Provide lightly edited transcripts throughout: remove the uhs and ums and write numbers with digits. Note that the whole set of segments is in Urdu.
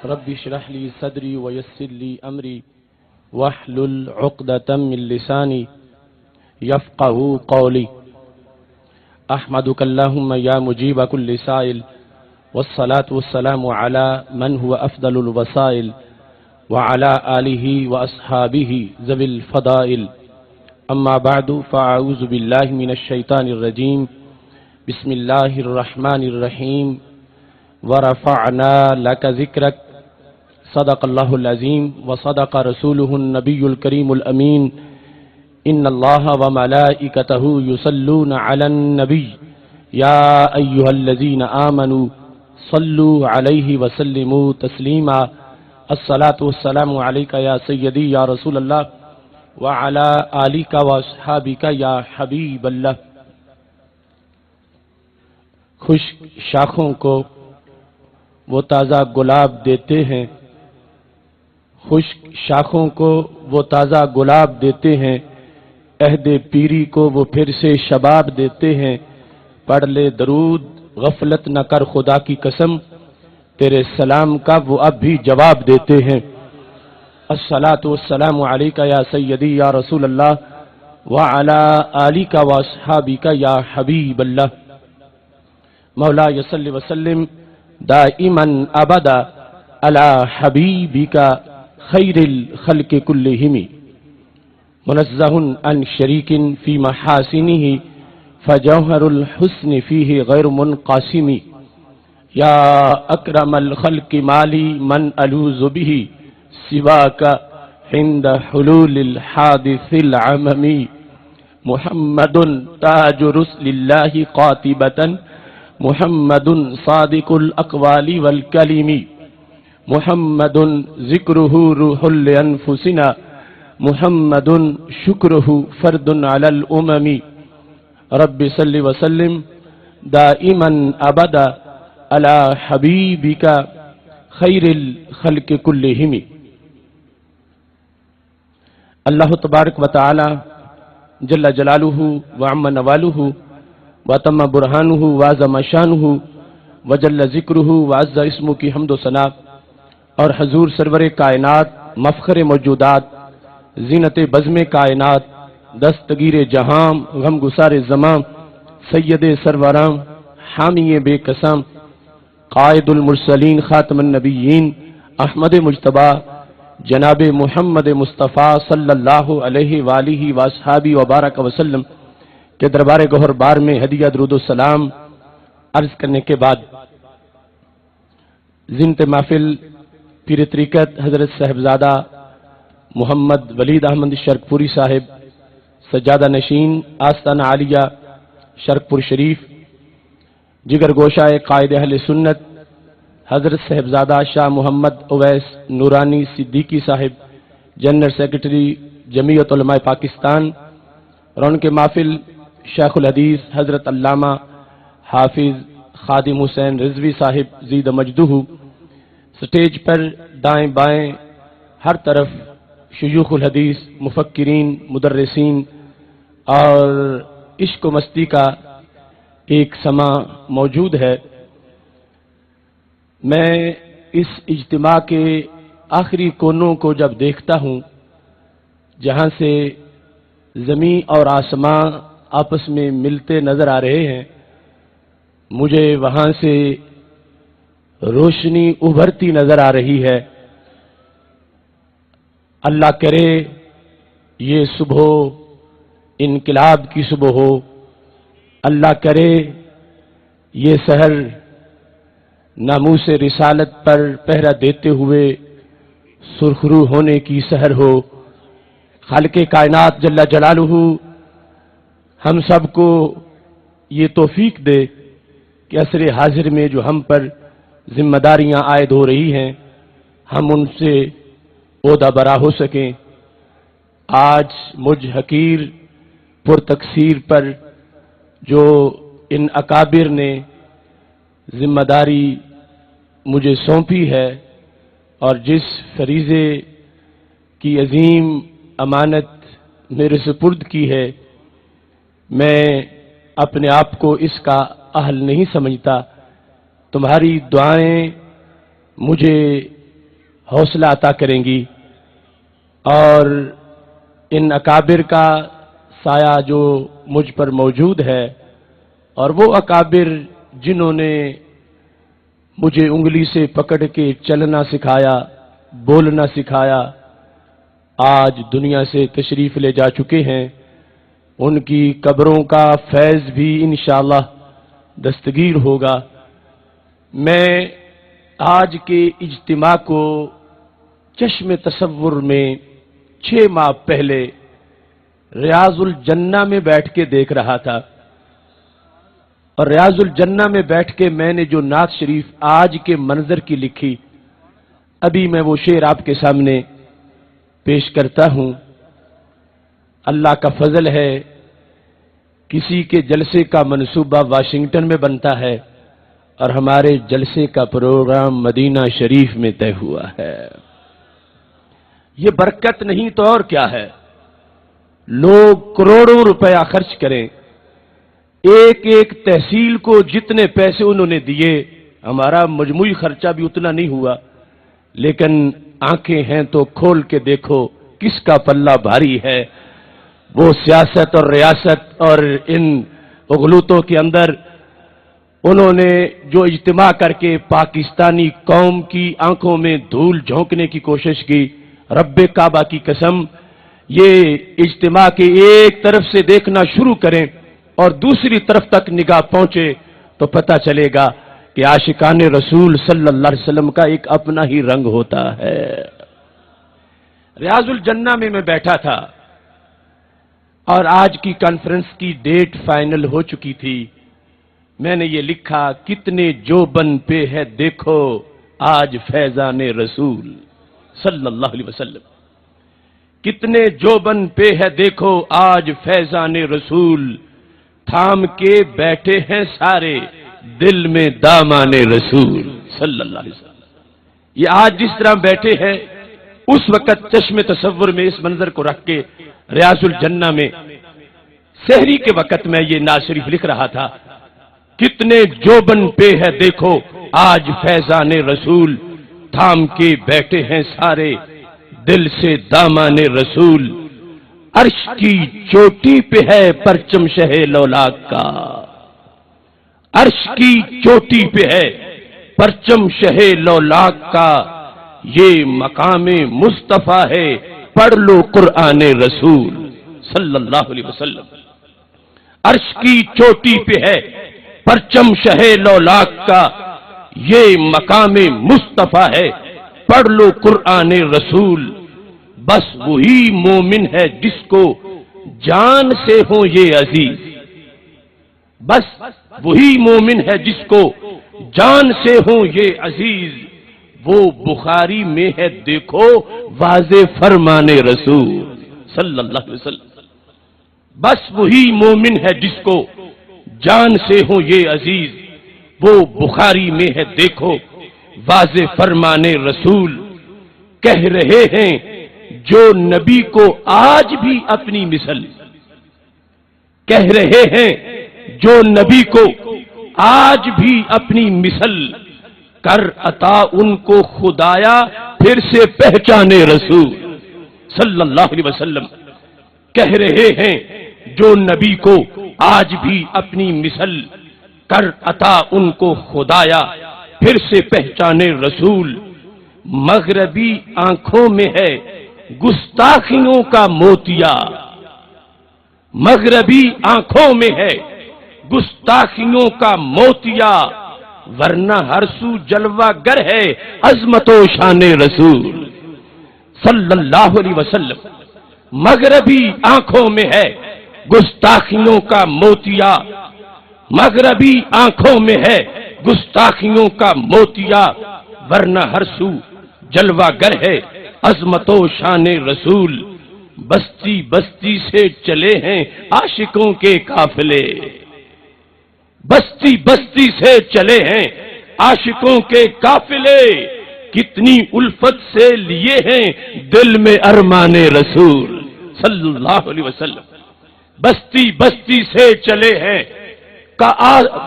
رب اشرح لي صدري ويسر لي أمري واحلل عقدة من لساني يفقهوا قولي. أحمدك اللهم يا مجيب كل سائل، والصلاة والسلام على من هو أفضل الوسائل وعلى آله وأصحابه ذوي الفضائل. أما بعد فأعوذ بالله من الشيطان الرجيم. بسم الله الرحمن الرحيم. ورفعنا لك ذكرك. صدق الله العظيم وصدق رسوله النبي الكريم الأمين. إن الله وملائكته يصلون على النبي يا أيها الذين آمنوا صلوا عليه وسلموا تسليما. الصلاة والسلام عليك يا سيدي يا رسول الله وعلى آلك وأصحابك يا حبيب الله. خشک شاخوں کو وہ تازہ گلاب دیتے ہیں، خشک شاخوں کو وہ تازہ گلاب دیتے ہیں، عہد پیری کو وہ پھر سے شباب دیتے ہیں. پڑھ لے درود غفلت نہ کر خدا کی قسم، تیرے سلام کا وہ اب بھی جواب دیتے ہیں. الصلاۃ والسلام علیک یا سیدی یا رسول اللہ وعلی آلک واصحابک یا حبیب اللہ. مولا صلی وسلم دائما ابدا علی حبیبک خیر الخلق کلہم. منزہ عن شریک فی محاسنہ فجوہر الحسن فیہ غیر منقاسم. یا اکرم الخلق مالی من الوذ بہ سواک عند حلول الحادث العمم. محمد تاج رسل اللہ قاطبۃ، محمد صادق الاقوال والکلم. محمد ذکرہ روح لانفسنا، محمد شکرہ فرد علی الامم. رب صلی وسلم دائما ابدا علی حبیبک خیر الخلق کلہم. اللہ تبارک و تعالی جل جلالہ وعم نوالہ وتم برہانہ وعظم شانہ وجل ذکرہ وعز اسمہ کی حمد و ثنا اور حضور سرور کائنات مفخر موجودات زینت بزم کائنات دستگیر جہاں غم گسار زماں سید سرورام حامی بے قسم قائد المرسلین خاتم النبیین احمد مجتبی جناب محمد مصطفیٰ صلی اللہ علیہ وآلہ وصحابہ وبارک وسلم کے دربار گوہر بار میں ہدیہ درود و سلام عرض کرنے کے بعد زینت محفل پیر طریقت حضرت صاحبزادہ محمد ولید احمد شرک پوری صاحب سجادہ نشین آستانہ عالیہ شرک پور شریف، جگر گوشہ قائد اہل سنت حضرت صاحبزادہ شاہ محمد اویس نورانی صدیقی صاحب جنرل سیکرٹری جمعیت علماء پاکستان، اور ان کے محفل شیخ الحدیث حضرت علامہ حافظ خادم حسین رضوی صاحب زید مجدہ. سٹیج پر دائیں بائیں ہر طرف شیوخ الحدیث، مفکرین، مدرسین اور عشق و مستی کا ایک سما موجود ہے. میں اس اجتماع کے آخری کونوں کو جب دیکھتا ہوں جہاں سے زمین اور آسماں آپس میں ملتے نظر آ رہے ہیں، مجھے وہاں سے روشنی ابھرتی نظر آ رہی ہے. اللہ کرے یہ صبح انقلاب کی صبح ہو، اللہ کرے یہ سحر ناموس رسالت پر پہرا دیتے ہوئے سرخرو ہونے کی سحر ہو. خالق کائنات جل جلالہ ہم سب کو یہ توفیق دے کہ عصر حاضر میں جو ہم پر ذمہ داریاں عائد ہو رہی ہیں ہم ان سے عہدہ برا ہو سکیں. آج مجھ حقیر پر تقصیر پر جو ان اکابر نے ذمہ داری مجھے سونپی ہے اور جس فریضے کی عظیم امانت میرے سپرد کی ہے، میں اپنے آپ کو اس کا اہل نہیں سمجھتا. تمہاری دعائیں مجھے حوصلہ عطا کریں گی، اور ان اکابر کا سایہ جو مجھ پر موجود ہے، اور وہ اکابر جنہوں نے مجھے انگلی سے پکڑ کے چلنا سکھایا، بولنا سکھایا، آج دنیا سے تشریف لے جا چکے ہیں، ان کی قبروں کا فیض بھی انشاءاللہ دستگیر ہوگا۔ میں آج کے اجتماع کو چشم تصور میں 6 ماہ پہلے ریاض الجنہ میں بیٹھ کے دیکھ رہا تھا، اور ریاض الجنہ میں بیٹھ کے میں نے جو نعت شریف آج کے منظر کی لکھی، ابھی میں وہ شعر آپ کے سامنے پیش کرتا ہوں۔ اللہ کا فضل ہے، کسی کے جلسے کا منصوبہ واشنگٹن میں بنتا ہے اور ہمارے جلسے کا پروگرام مدینہ شریف میں طے ہوا ہے۔ یہ برکت نہیں تو اور کیا ہے؟ لوگ کروڑوں روپیہ خرچ کریں، ایک ایک تحصیل کو جتنے پیسے انہوں نے دیے، ہمارا مجموعی خرچہ بھی اتنا نہیں ہوا، لیکن آنکھیں ہیں تو کھول کے دیکھو کس کا پلہ بھاری ہے۔ وہ سیاست اور ریاست اور ان اغلوطوں کے اندر انہوں نے جو اجتماع کر کے پاکستانی قوم کی آنکھوں میں دھول جھونکنے کی کوشش کی، رب کعبہ کی قسم، یہ اجتماع کے ایک طرف سے دیکھنا شروع کریں اور دوسری طرف تک نگاہ پہنچے تو پتہ چلے گا کہ عاشقان رسول صلی اللہ علیہ وسلم کا ایک اپنا ہی رنگ ہوتا ہے۔ ریاض الجنہ میں بیٹھا تھا اور آج کی کانفرنس کی ڈیٹ فائنل ہو چکی تھی۔ میں نے یہ لکھا، کتنے جوبن پہ ہے دیکھو آج فیضان رسول صلی اللہ علیہ وسلم، کتنے جوبن پہ ہے دیکھو آج فیضان رسول، تھام کے بیٹھے ہیں سارے دل میں دامان رسول صلی اللہ علیہ وسلم۔ یہ آج جس طرح بیٹھے ہیں، اس وقت چشم تصور میں اس منظر کو رکھ کے ریاض الجنہ میں سحری کے وقت میں یہ نعت شریف لکھ رہا تھا، کتنے جوبن پہ ہے دیکھو آج فیضان رسول، تھام کے بیٹھے ہیں سارے دل سے دامان رسول، عرش کی چوٹی پہ ہے پرچم شہ لولاک کا، عرش کی چوٹی پہ ہے پرچم شہ لولاک کا، یہ مقام مصطفیٰ ہے پڑھ لو قرآن رسول صلی اللہ علیہ وسلم۔ عرش کی چوٹی پہ ہے پرچم شہ لولاک کا، یہ مقام مصطفیٰ ہے پڑھ لو قرآن رسول، بس وہی مومن ہے جس کو جان سے ہو یہ عزیز، بس وہی مومن ہے جس کو جان سے ہو یہ عزیز، وہ بخاری میں ہے دیکھو واضح فرمان رسول صلی اللہ علیہ وسلم، بس وہی مومن ہے جس کو جان سے ہو یہ عزیز، وہ بخاری میں ہے دیکھو واضح فرمان رسول، کہہ رہے ہیں جو نبی کو آج بھی اپنی مثل، کہہ رہے ہیں جو نبی کو آج بھی اپنی مثل، کر عطا ان کو خدایا پھر سے پہچانے رسول صلی اللہ علیہ وسلم، کہہ رہے ہیں جو نبی کو آج بھی اپنی مثل، کر عطا ان کو خدایا پھر سے پہچانے رسول، مغربی آنکھوں میں ہے گستاخیوں کا موتیا، مغربی آنکھوں میں ہے گستاخیوں کا موتیا، ورنہ ہر سو جلوہ گر ہے عظمت و شان رسول صلی اللہ علیہ وسلم، مغربی آنکھوں میں ہے گستاخیوں کا موتیا، مغربی آنکھوں میں ہے گستاخیوں کا موتیا، ورنہ ہر سو جلوہ گر ہے عظمت و شان رسول، بستی بستی سے چلے ہیں عاشقوں کے قافلے، بستی بستی سے چلے ہیں عاشقوں کے قافلے، کتنی الفت سے لیے ہیں دل میں ارمان رسول صلی اللہ علیہ وسلم، بستی بستی سے چلے ہیں،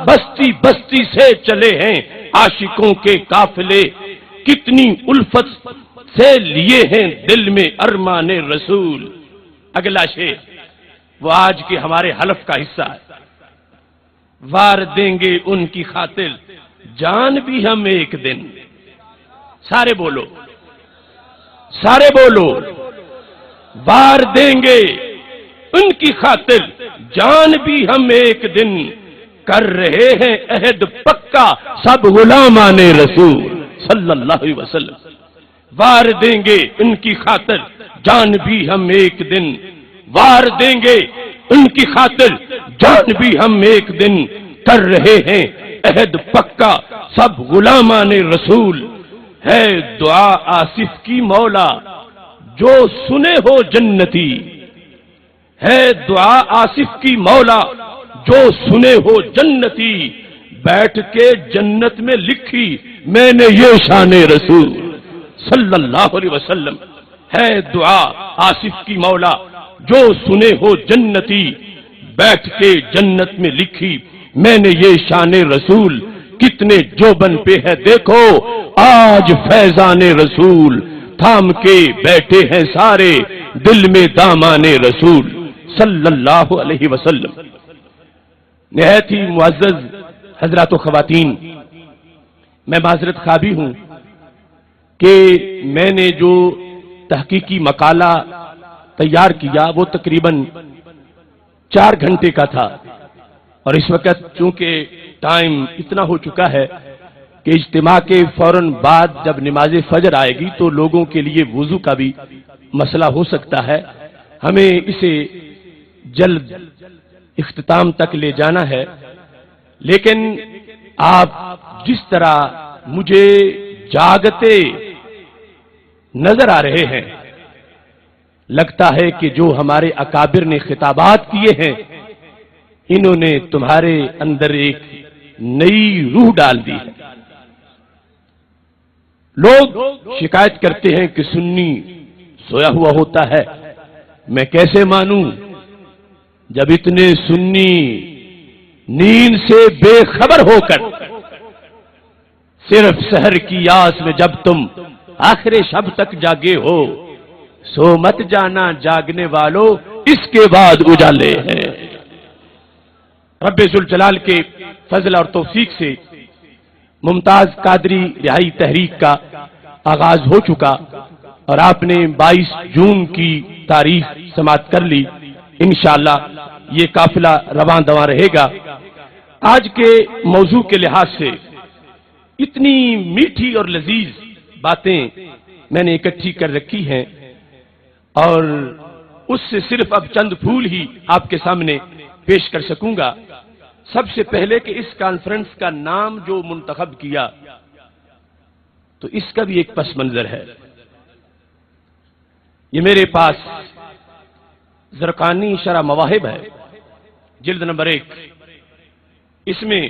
بستی بستی سے چلے ہیں عاشقوں کے قافلے، کتنی الفت سے لیے ہیں دل میں ارمان رسول. اگلا شعر وہ آج کے ہمارے حلف کا حصہ ہے. وار دیں گے ان کی خاطر جان بھی ہم ایک دن. سارے بولو، سارے بولو. وار دیں گے ان کی خاطر جان بھی ہم ایک دن، کر رہے ہیں عہد پکا سب غلامان رسول صلی اللہ علیہ وسلم. وار دیں گے ان کی خاطر جان بھی ہم ایک دن، وار دیں گے ان کی خاطر جان بھی ہم ایک دن، کر رہے ہیں عہد پکا سب غلامان رسول. ہے دعا آصف کی مولا جو سنے ہو جنتی، ہے دعا آصف کی مولا جو سنے ہو جنتی، بیٹھ کے جنت میں لکھی میں نے یہ شان رسول صلی اللہ علیہ وسلم. ہے دعا آصف کی مولا جو سنے ہو جنتی، بیٹھ کے جنت میں لکھی میں نے یہ شان رسول. کتنے جوبن پہ ہے دیکھو آج فیضان رسول، تھام کے بیٹھے ہیں سارے دل میں دامان رسول صلی اللہ علیہ وسلم. نہایت ہی معزز حضرات و خواتین، میں معذرت خواہ بھی ہوں کہ میں نے جو تحقیقی مقالہ تیار کیا وہ تقریباً 4 گھنٹے کا تھا، اور اس وقت چونکہ ٹائم اتنا ہو چکا ہے کہ اجتماع کے فوراً بعد جب نماز فجر آئے گی تو لوگوں کے لیے وضو کا بھی مسئلہ ہو سکتا ہے. ہمیں اسے جلد اختتام تک لے جانا ہے، لیکن آپ جس طرح مجھے جاگتے نظر آ رہے ہیں، لگتا ہے کہ جو ہمارے اکابر نے خطابات کیے ہیں انہوں نے تمہارے اندر ایک نئی روح ڈال دی ہے. لوگ شکایت کرتے ہیں کہ سنی سویا ہوا ہوتا ہے. میں کیسے مانوں جب اتنے سنی نیند سے بے خبر ہو کر صرف سحر کی آس میں جب تم آخر شب تک جاگے ہو، سو مت جانا جاگنے والوں اس کے بعد اجالے ہیں. رب ذوالجلال کے فضل اور توفیق سے ممتاز قادری رہائی تحریک کا آغاز ہو چکا اور آپ نے 22 جون کی تاریخ سماعت کر لی. انشاءاللہ یہ قافلہ رواں دواں رہے گا. آج کے موضوع کے لحاظ سے اتنی میٹھی اور لذیذ باتیں میں نے اکٹھی کر رکھی ہیں اور اس سے صرف اب چند پھول ہی آپ کے سامنے پیش کر سکوں گا. سب سے پہلے کہ اس کانفرنس کا نام جو منتخب کیا تو اس کا بھی ایک پس منظر ہے. یہ میرے پاس زرقانی شرح مواہب ہے، جلد نمبر 1. اس میں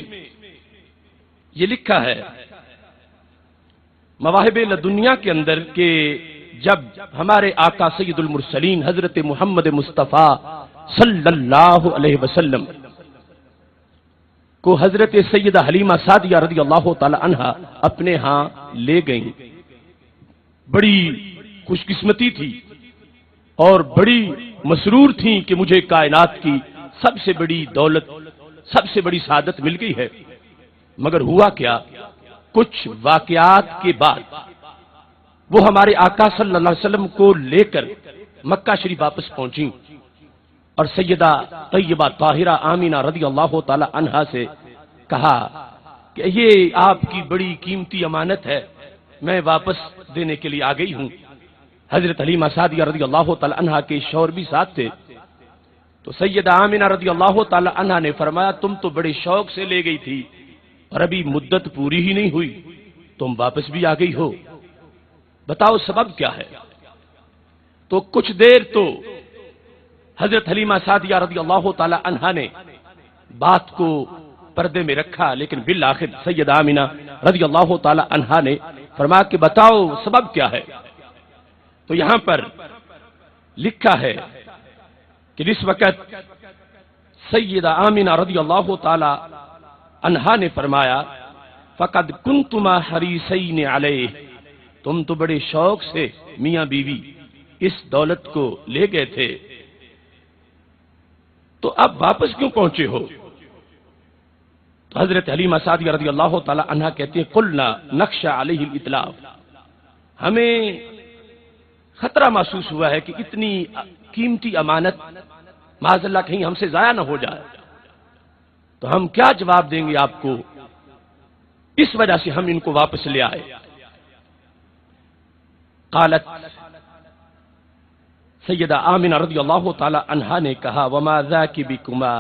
یہ لکھا ہے مواہب لدنیا کے اندر کہ جب ہمارے آقا سید المرسلین حضرت محمد مصطفیٰ صلی اللہ علیہ وسلم کو حضرت سیدہ حلیمہ سعدیہ رضی اللہ تعالی عنہا اپنے ہاں لے گئیں، بڑی خوش قسمتی تھی اور بڑی مسرور تھیں کہ مجھے کائنات کی سب سے بڑی دولت، سب سے بڑی سعادت مل گئی ہے. مگر ہوا کیا، کچھ واقعات کے بعد وہ ہمارے آقا صلی اللہ علیہ وسلم کو لے کر مکہ شریف واپس پہنچی اور سیدہ طیبہ طاہرہ آمینہ رضی اللہ تعالی عنہا سے کہا کہ یہ آپ کی بڑی قیمتی امانت ہے، میں واپس دینے کے لیے آ گئی ہوں. حضرت حلیمہ سعدیہ رضی اللہ تعالی عنہا کے شوہر بھی ساتھ تھے. تو سیدہ آمینہ رضی اللہ تعالی عنہا نے فرمایا تم تو بڑے شوق سے لے گئی تھی اور ابھی مدت پوری ہی نہیں ہوئی، تم واپس بھی آ گئی ہو، بتاؤ سبب کیا ہے؟ تو کچھ دیر تو حضرت حلیمہ سعدیہ رضی اللہ تعالی عنہا نے بات کو پردے میں رکھا، لیکن بالآخر سیدہ آمینہ رضی اللہ تعالی عنہا نے فرمایا کہ بتاؤ سبب کیا ہے؟ تو یہاں پر لکھا ہے کہ اس وقت سیدہ آمینہ رضی اللہ تعالی عنہا نے فرمایا فقد کنتما حریصین علیہ، تم تو بڑے شوق سے میاں بیوی اس دولت کو لے گئے تھے، تو اب واپس کیوں پہنچے ہو؟ تو حضرت حلیمہ سعدیہ رضی اللہ تعالی عنہا کہتی ہیں قلنا نخشى علیہ الاتلاف، ہمیں خطرہ محسوس ہوا ہے کہ اتنی قیمتی امانت معاذ اللہ کہیں ہم سے ضائع نہ ہو جائے، تو ہم کیا جواب دیں گے آپ کو، اس وجہ سے ہم ان کو واپس لے آئے۔ قالت سیدہ آمنہ رضی اللہ تعالی عنہا نے کہا وما ذاک بکما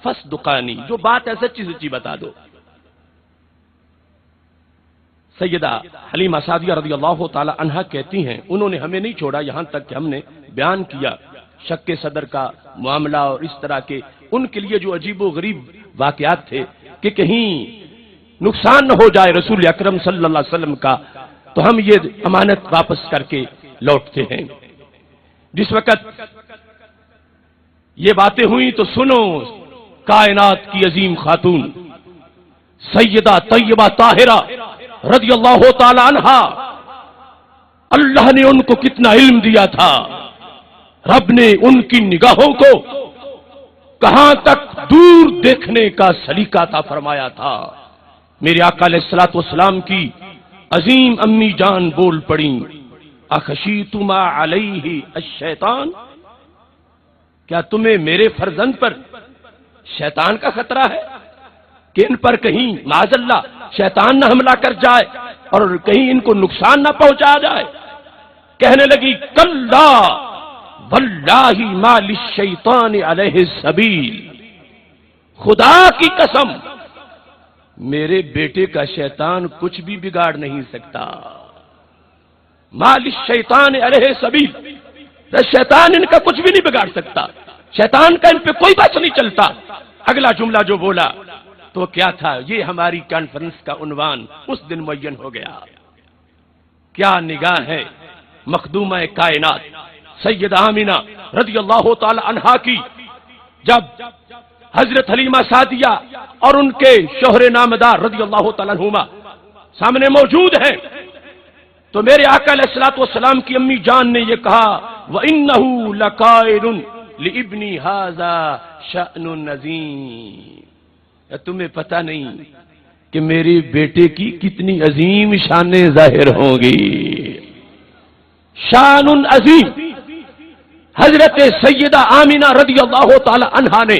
فصدقانی، جو بات ہے سچی سچی بتا دو۔ سیدہ حلیمہ سعدیہ رضی اللہ تعالی عنہا کہتی ہیں انہوں نے ہمیں نہیں چھوڑا یہاں تک کہ ہم نے بیان کیا شک صدر کا معاملہ اور اس طرح کے ان کے لیے جو عجیب و غریب واقعات تھے کہ کہیں نقصان نہ ہو جائے رسول اکرم صلی اللہ علیہ وسلم کا، تو ہم یہ امانت واپس کر کے لوٹتے ہیں۔ جس وقت یہ باتیں ہوئیں تو سنو، کائنات کی عظیم خاتون سیدہ طیبہ طاہرہ رضی اللہ تعالی عنہا، اللہ نے ان کو کتنا علم دیا تھا، رب نے ان کی نگاہوں کو کہاں تک دور دیکھنے کا سلیقہ عطا فرمایا تھا۔ میرے آقا علیہ الصلوۃ والسلام کی عظیم امی جان بول پڑیں اخشیتما علیہ الشیطان، کیا تمہیں میرے فرزند پر شیطان کا خطرہ ہے کہ ان پر کہیں معاذ اللہ شیطان نہ حملہ کر جائے اور کہیں ان کو نقصان نہ پہنچا جائے؟ کہنے لگی کلا واللہ ما للشیطان علیہ السبیل، خدا کی قسم میرے بیٹے کا شیطان کچھ بھی بگاڑ نہیں سکتا۔ ما للشیطان علیہ السبیل، شیطان ان کا کچھ بھی نہیں بگاڑ سکتا، شیطان کا ان پہ کوئی بس نہیں چلتا۔ اگلا جملہ جو بولا تو کیا تھا، یہ ہماری کانفرنس کا عنوان اس دن معین ہو گیا۔ کیا نگاہ ہے مخدومہ کائنات سیدہ آمنہ رضی اللہ تعالی عنہا کی، جب حضرت حلیمہ سعدیہ اور ان کے شوہر نامدار رضی اللہ تعالی عنہما سامنے موجود ہیں، تو میرے آقا علیہ الصلوۃ والسلام کی امی جان نے یہ کہا وَإِنَّهُ لَقَائِلٌ لِابْنِ هَذَا شَأْنٌ عَظِيمٌ، تمہیں پتہ نہیں کہ میرے بیٹے کی کتنی عظیم شانیں ظاہر ہوں گی۔ شان عظیم، حضرت سیدہ آمنہ رضی اللہ تعالی عنہا نے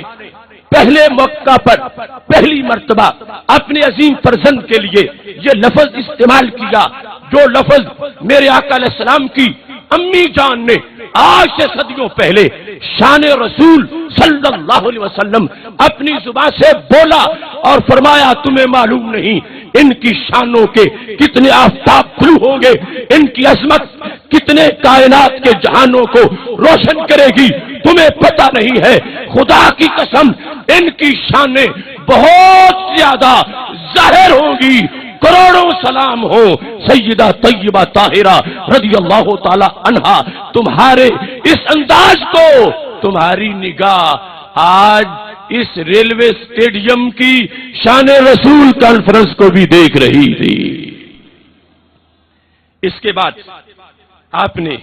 پہلے موقع پر پہلی مرتبہ اپنے عظیم فرزند کے لیے یہ لفظ استعمال کیا، جو لفظ میرے آقا علیہ السلام کی امی جان نے آج سے صدیوں پہلے شان رسول صلی اللہ علیہ وسلم اپنی زبان سے بولا اور فرمایا تمہیں معلوم نہیں ان کی شانوں کے کتنے آفتاب طلوع ہوں گے، ان کی عظمت کتنے کائنات کے جہانوں کو روشن کرے گی، تمہیں پتہ نہیں ہے، خدا کی قسم ان کی شانیں بہت زیادہ ظاہر ہوں گی۔ کروڑوں سلام ہو سیدہ طیبہ طاہرہ رضی اللہ تعالی عنہا، تمہارے اس انداز کو تمہاری نگاہ آج اس ریلوے اسٹیڈیم کی شان رسول کانفرنس کو بھی دیکھ رہی تھی۔ اس کے بعد آپ نے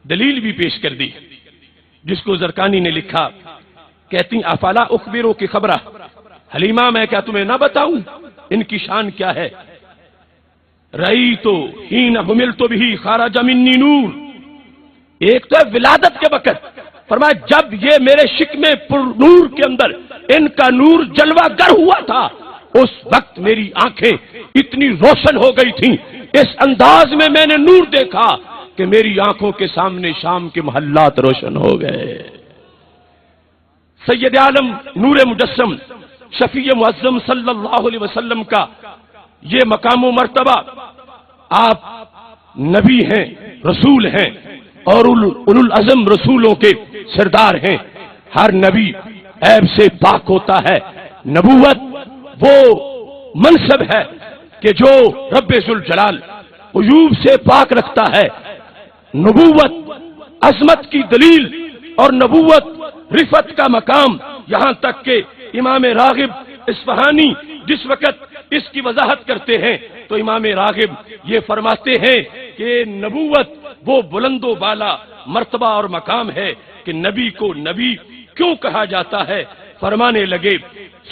دلیل بھی پیش کر دی جس کو زرقانی نے لکھا، کہتی افلا اخبرو کی خبرہ، حلیمہ میں کیا تمہیں نہ بتاؤں ان کی شان کیا ہے؟ رأیتو حین حملت بہ خرج منی نور، ایک تو ہے ولادت کے وقت، فرمایا جب یہ میرے شکم پر نور کے اندر ان کا نور جلوہ گر ہوا تھا، اس وقت میری آنکھیں اتنی روشن ہو گئی تھیں، اس انداز میں میں نے نور دیکھا کہ میری آنکھوں کے سامنے شام کے محلات روشن ہو گئے۔ سید عالم نور مجسم شفیع معظم صلی اللہ علیہ وسلم کا یہ مقام و مرتبہ، آپ نبی ہیں، رسول ہیں اور اولو العزم رسولوں کے سردار ہیں۔ ہر نبی عیب سے پاک ہوتا ہے، نبوت وہ منصب ہے کہ جو رب ذوالجلال عیوب سے پاک رکھتا ہے۔ نبوت عظمت کی دلیل اور نبوت رفعت کا مقام، یہاں تک کہ امام راغب اصفہانی جس وقت اس کی وضاحت کرتے ہیں تو امام راغب یہ فرماتے ہیں کہ نبوت وہ بلند و بالا مرتبہ اور مقام ہے کہ نبی کو نبی کیوں کہا جاتا ہے؟ فرمانے لگے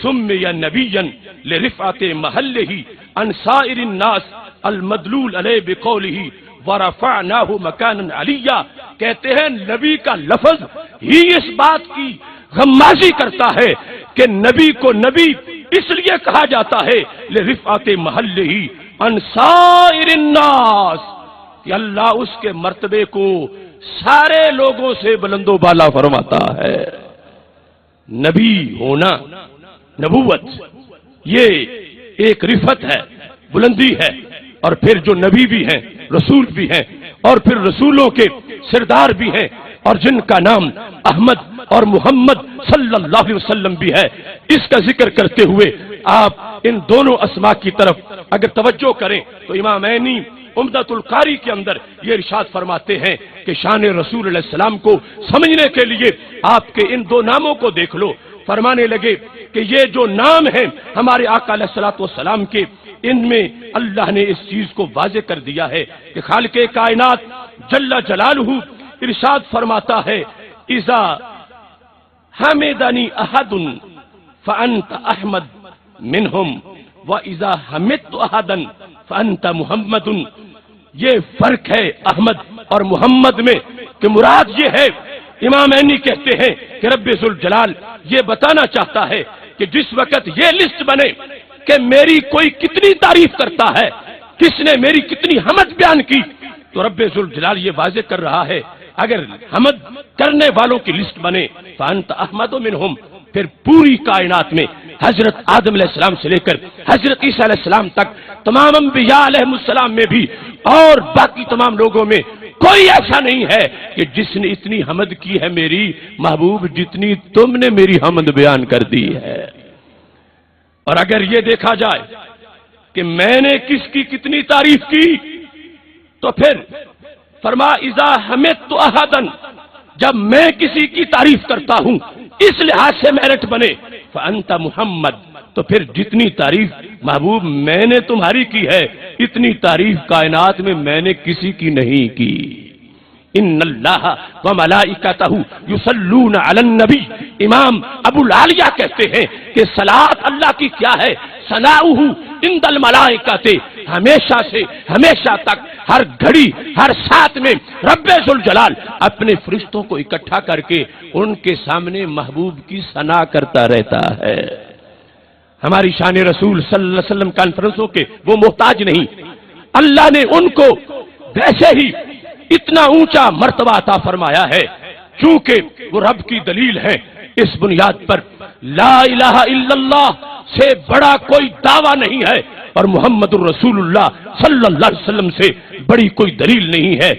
سمی نبیا لرفعت محلہ عن سائر الناس المدلول علیہ بقولہ ورفعناہ مکانا علیا، کہتے ہیں نبی کا لفظ ہی اس بات کی غمازی کرتا ہے کہ نبی کو نبی اس لیے کہا جاتا ہے لرفعت محلہ عن سائر الناس کہ اللہ اس کے مرتبے کو سارے لوگوں سے بلند و بالا فرماتا ہے۔ نبی ہونا، نبوت، یہ ایک رفعت ہے، بلندی ہے، اور پھر جو نبی بھی ہیں، رسول بھی ہیں، اور پھر رسولوں کے سردار بھی ہیں، اور جن کا نام احمد اور محمد صلی اللہ علیہ وسلم بھی ہے، اس کا ذکر کرتے ہوئے آپ ان دونوں اسماء کی طرف اگر توجہ کریں تو امامینی عمدۃ القاری کے اندر یہ ارشاد فرماتے ہیں کہ شان رسول علیہ السلام کو سمجھنے کے لیے آپ کے ان دو ناموں کو دیکھ لو۔ فرمانے لگے کہ یہ جو نام ہیں ہمارے آقا علیہ الصلوۃ والسلام کے، ان میں اللہ نے اس چیز کو واضح کر دیا ہے کہ خالق کائنات جل جلالہ ارشاد فرماتا ہے اذا حمدنی احد فانت احمد منہم واذا حمدت احدا فانت محمد۔ یہ فرق ہے احمد اور محمد میں کہ مراد یہ ہے، امام عینی کہتے ہیں کہ رب ذوالجلال یہ بتانا چاہتا ہے کہ جس وقت یہ لسٹ بنے کہ میری کوئی کتنی تعریف کرتا ہے، کس نے میری کتنی حمد بیان کی، تو رب ذوالجلال یہ واضح کر رہا ہے اگر حمد کرنے والوں کی لسٹ بنے فانت احمد منہم، پھر پوری کائنات میں حضرت آدم علیہ السلام سے لے کر حضرت عیسیٰ علیہ السلام تک تمام انبیاء علیہ السلام میں بھی اور باقی تمام لوگوں میں کوئی ایسا نہیں ہے کہ جس نے اتنی حمد کی ہے میری محبوب جتنی تم نے میری حمد بیان کر دی ہے۔ اور اگر یہ دیکھا جائے کہ میں نے کس کی کتنی تعریف کی تو پھر فرما اذا حمدت احدا، جب میں کسی کی تعریف کرتا ہوں اس لحاظ سے میرٹ بنے فانت محمد، تو پھر جتنی تعریف محبوب میں نے تمہاری کی ہے اتنی تعریف کائنات میں نے کسی کی نہیں کی۔ ان اللہ وملائکتہ یصلون علی النبی، امام ابو العالیہ کہتے ہیں کہ صلاۃ اللہ کی کیا ہے، ثناؤہ عند الملائکۃ، ہمیشہ سے ہمیشہ تک ہر گھڑی ہر ساتھ میں رب ذوالجلال اپنے فرشتوں کو اکٹھا کر کے ان کے سامنے محبوب کی ثنا کرتا رہتا ہے۔ ہماری شان رسول صلی اللہ علیہ وسلم کانفرنسوں کے وہ محتاج نہیں، اللہ نے ان کو ویسے ہی اتنا اونچا مرتبہ عطا فرمایا ہے چونکہ وہ رب کی دلیل ہے۔ اس بنیاد پر لا الہ الا اللہ سے بڑا کوئی دعویٰ نہیں ہے اور محمد الرسول اللہ صلی اللہ علیہ وسلم سے بڑی کوئی دلیل نہیں ہے۔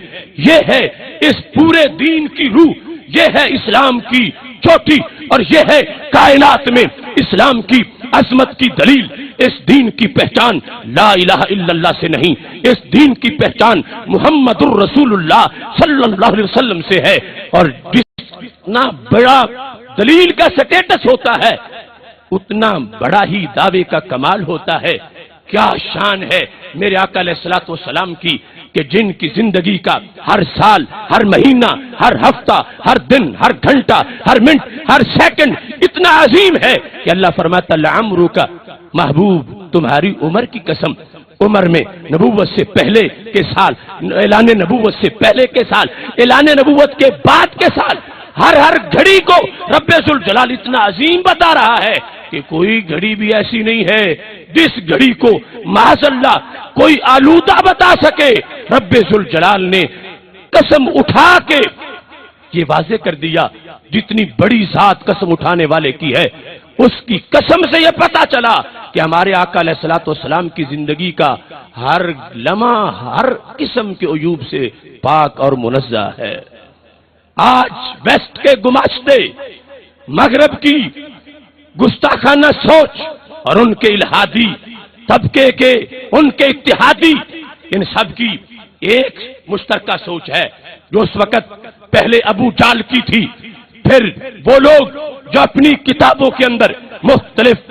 یہ ہے اس پورے دین کی روح، یہ ہے اسلام کی چوٹی، اور یہ ہے کائنات میں اسلام کی عظمت کی دلیل۔ اس دین کی پہچان لا الہ الا اللہ سے نہیں، اس دین کی پہچان محمد الرسول اللہ صلی اللہ علیہ وسلم سے ہے۔ اور جتنا بڑا دلیل کا سٹیٹس ہوتا ہے اتنا بڑا ہی دعوے کا کمال ہوتا ہے۔ کیا شان ہے میرے آقا علیہ الصلوۃ والسلام کی کہ جن کی زندگی کا ہر سال، ہر مہینہ، ہر ہفتہ، ہر دن، ہر گھنٹہ، ہر منٹ، ہر سیکنڈ اتنا عظیم ہے کہ اللہ فرماتا لعمرک، محبوب تمہاری عمر کی قسم، عمر میں نبوت سے پہلے کے سال، اعلان نبوت سے پہلے کے سال، اعلان نبوت کے بعد کے سال، ہر گھڑی کو رب ذوالجلال اتنا عظیم بتا رہا ہے کہ کوئی گھڑی بھی ایسی نہیں ہے جس گھڑی کو معاذ اللہ کوئی آلودہ بتا سکے۔ رب ذوالجلال نے قسم اٹھا کے یہ واضح کر دیا، جتنی بڑی ذات قسم اٹھانے والے کی ہے اس کی قسم سے یہ پتا چلا کہ ہمارے آقا علیہ الصلوۃ والسلام کی زندگی کا ہر لمحہ ہر قسم کے عیوب سے پاک اور منزہ ہے۔ آج ویسٹ کے گماشتے، مغرب کی گستاخانہ سوچ اور ان کے الہادی طبقے کے ان کے اتحادی، ان سب کی ایک مشترکہ سوچ ہے جو اس وقت پہلے ابو جال کی تھی، پھر وہ لوگ جو اپنی کتابوں کے اندر مختلف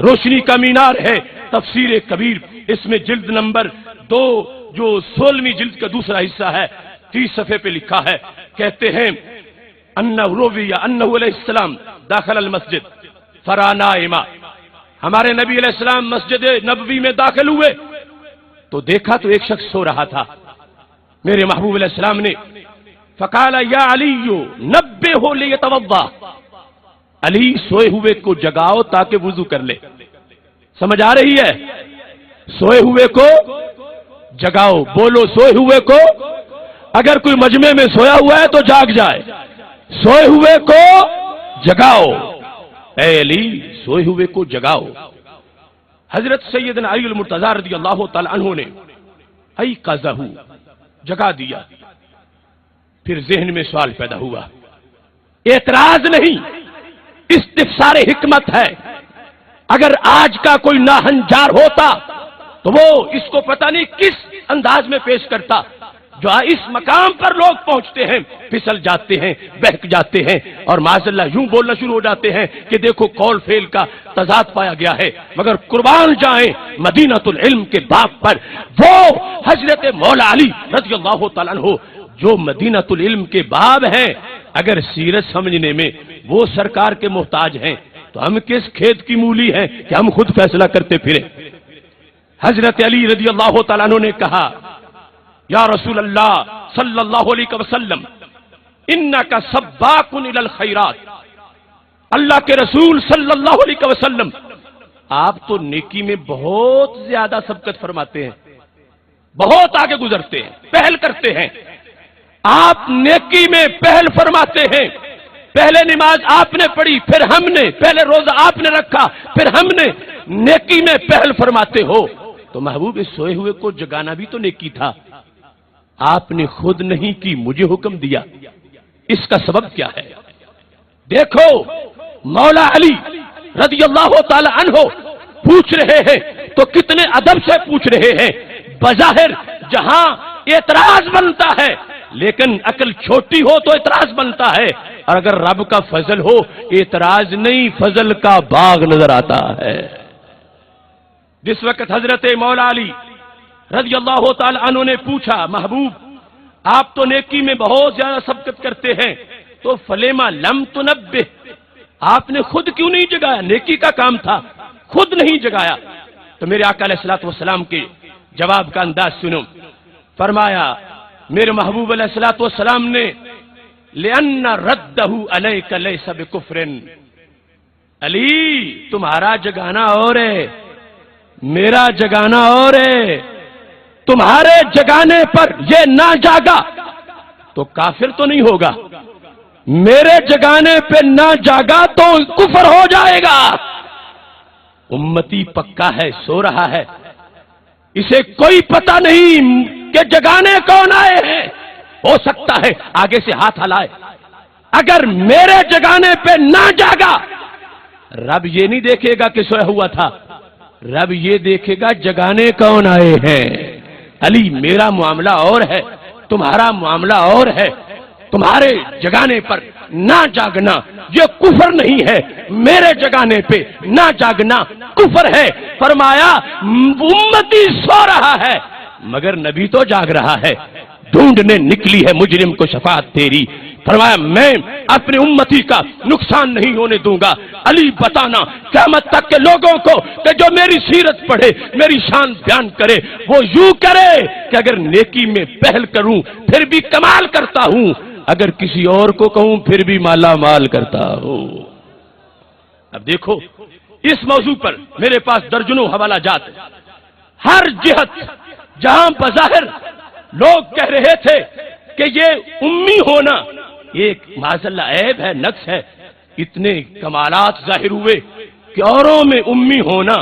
روشنی کا مینار ہے، تفسیر کبیر، اس میں جلد نمبر 2 جو 16ویں جلد کا دوسرا حصہ ہے، 30 صفحے پہ لکھا ہے، کہتے ہیں انہ روی انہ علیہ السلام داخل المسجد فرا نائما، ہمارے نبی علیہ السلام مسجد نبوی میں داخل ہوئے تو دیکھا تو ایک شخص سو رہا تھا۔ میرے محبوب علیہ السلام نے فقال یا علی نبہو لیتوضا، علی سوئے ہوئے کو جگاؤ تاکہ وضو کر لے۔ سمجھ آ رہی ہے؟ سوئے ہوئے کو جگاؤ، بولو سوئے ہوئے کو، اگر کوئی مجمع میں سویا ہوا ہے تو جاگ جائے، سوئے ہوئے کو جگاؤ، اے علی سوئے ہوئے کو جگاؤ۔ حضرت سیدنا علی المرتضی رضی اللہ تعالی عنہ نے ایقظہ جگا دیا۔ پھر ذہن میں سوال پیدا ہوا، اعتراض نہیں، استفسار حکمت ہے۔ اگر آج کا کوئی ناہنجار ہوتا تو وہ اس کو پتہ نہیں کس انداز میں پیش کرتا۔ جو اس مقام پر لوگ پہنچتے ہیں پھسل جاتے ہیں، بہک جاتے ہیں اور معاذ اللہ یوں بولنا شروع ہو جاتے ہیں کہ دیکھو قول فعل کا تضاد پایا گیا ہے۔ مگر قربان جائیں مدینۃ العلم کے باب پر وہ حضرت مولا علی رضی اللہ تعالیٰ عنہ جو مدینۃ العلم کے باب ہیں، اگر سیرت سمجھنے میں وہ سرکار کے محتاج ہیں تو ہم کس کھیت کی مولی ہیں کہ ہم خود فیصلہ کرتے پھریں۔ حضرت علی رضی اللہ تعالیٰ عنہ نے کہا یا رسول اللہ صلی اللہ علیہ وسلم انکا سباق الی الخیرات، اللہ کے رسول صلی اللہ علیہ وسلم آپ تو نیکی میں بہت زیادہ سبقت فرماتے ہیں، بہت آگے گزرتے ہیں، پہل کرتے ہیں۔ آپ نیکی میں پہل فرماتے ہیں، پہلے نماز آپ نے پڑھی، پھر ہم نے، پہلے روزہ آپ نے رکھا، پھر ہم نے، نیکی میں پہل فرماتے ہو تو محبوب اس سوئے ہوئے کو جگانا بھی تو نیکی تھا، آپ نے خود نہیں کی، مجھے حکم دیا۔ اس کا سبب کیا ہے؟ دیکھو مولا علی رضی اللہ تعالی عنہ پوچھ رہے ہیں تو کتنے ادب سے پوچھ رہے ہیں۔ بظاہر جہاں اعتراض بنتا ہے لیکن عقل چھوٹی ہو تو اعتراض بنتا ہے، اور اگر رب کا فضل ہو اعتراض نہیں فضل کا باغ نظر آتا ہے۔ جس وقت حضرت مولا علی رضی اللہ تعالی عنہ نے پوچھا محبوب آپ تو نیکی میں بہت زیادہ سبقت کرتے ہیں تو فلیما لم تنبہ، آپ نے خود کیوں نہیں جگایا؟ نیکی کا کام تھا، خود نہیں جگایا۔ تو میرے آقا علیہ الصلوۃ والسلام کے جواب کا انداز سنو، فرمایا میرے محبوب علیہ الصلوۃ والسلام نے لأن ردہ علیک لیس بکفر، علی تمہارا جگانا اور ہے، میرا جگانا اور ہے، تمہارے جگانے پر یہ نہ جاگا تو کافر تو نہیں ہوگا، میرے جگانے پہ نہ جاگا تو کفر ہو جائے گا۔ امتی پکا ہے، سو رہا ہے، اسے کوئی پتہ نہیں کہ جگانے کون آئے ہیں، ہو سکتا ہے آگے سے ہاتھ ہلائے۔ اگر میرے جگانے پہ نہ جاگا رب یہ نہیں دیکھے گا کہ سویا ہوا تھا، رب یہ دیکھے گا جگانے کون آئے ہیں۔ علی میرا معاملہ اور ہے، تمہارا معاملہ اور ہے، تمہارے جگانے پر نہ جاگنا یہ کفر نہیں ہے، میرے جگانے پہ نہ جاگنا کفر ہے۔ فرمایا امتی سو رہا ہے مگر نبی تو جاگ رہا ہے، ڈھونڈنے نکلی ہے مجرم کو شفاعت تیری۔ فرمایا میں اپنی امتی کا نقصان نہیں ہونے دوں گا۔ علی بتانا قیامت تک کے لوگوں کو کہ جو میری سیرت پڑھے، میری شان بیان کرے، وہ یوں کرے کہ اگر نیکی میں پہل کروں پھر بھی کمال کرتا ہوں، اگر کسی اور کو کہوں پھر بھی مالا مال کرتا ہوں۔ اب دیکھو اس موضوع پر میرے پاس درجنوں حوالہ جات، ہر جہت جہاں بظاہر لوگ کہہ رہے تھے کہ یہ امی ہونا ایک معاذ اللہ عیب ہے، نقص ہے، اتنے کمالات ظاہر ہوئے کہ اوروں میں امی ہونا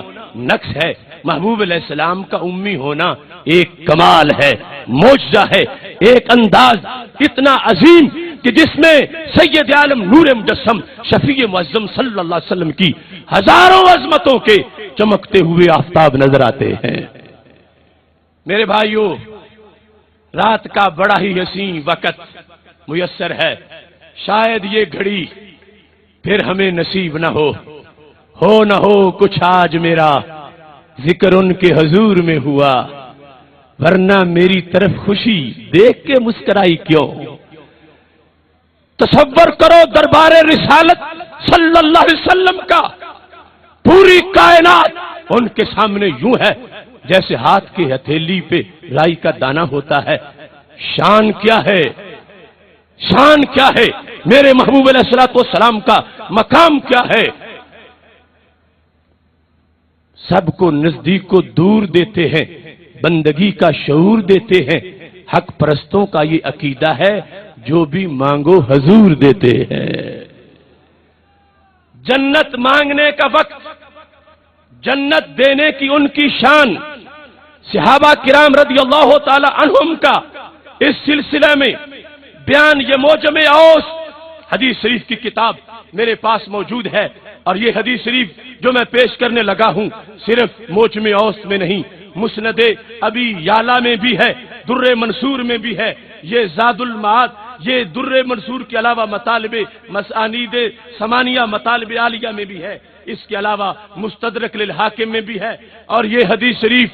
نقص ہے، محبوب علیہ السلام کا امی ہونا ایک کمال ہے، معجزہ ہے، ایک انداز اتنا عظیم کہ جس میں سید عالم نور مجسم شفیع معظم صلی اللہ علیہ وسلم کی ہزاروں عظمتوں کے چمکتے ہوئے آفتاب نظر آتے ہیں۔ میرے بھائیوں، رات کا بڑا ہی حسین وقت میسر ہے، شاید یہ گھڑی پھر ہمیں نصیب نہ ہو ہو نہ ہو کچھ آج میرا ذکر ان کے حضور میں ہوا، ورنہ میری طرف خوشی دیکھ کے مسکرائی کیوں؟ تصور کرو دربار رسالت صلی اللہ علیہ وسلم کا، پوری کائنات ان کے سامنے یوں ہے جیسے ہاتھ کی ہتھیلی پہ رائی کا دانہ ہوتا ہے۔ شان کیا ہے، شان کیا ہے میرے محبوب علیہ الصلوۃ والسلام کا، مقام کیا ہے؟ سب کو نزدیک کو دور دیتے ہیں، بندگی کا شعور دیتے ہیں۔ حق پرستوں کا یہ عقیدہ ہے، جو بھی مانگو حضور دیتے ہیں۔ جنت مانگنے کا وقت، جنت دینے کی ان کی شان، صحابہ کرام رضی اللہ تعالی عنہم کا اس سلسلے میں بیان، یہ موجم اوس حدیث شریف کی کتاب میرے پاس موجود ہے، اور یہ حدیث شریف جو میں پیش کرنے لگا ہوں صرف موجم اوس میں نہیں، مسند ابی یعلا میں بھی ہے، در منصور میں بھی ہے، یہ زاد المعاد، یہ در منصور کے علاوہ مطالب مسانید ثمانیہ مطالب عالیہ میں بھی ہے، اس کے علاوہ مستدرک للحاکم میں بھی ہے، اور یہ حدیث شریف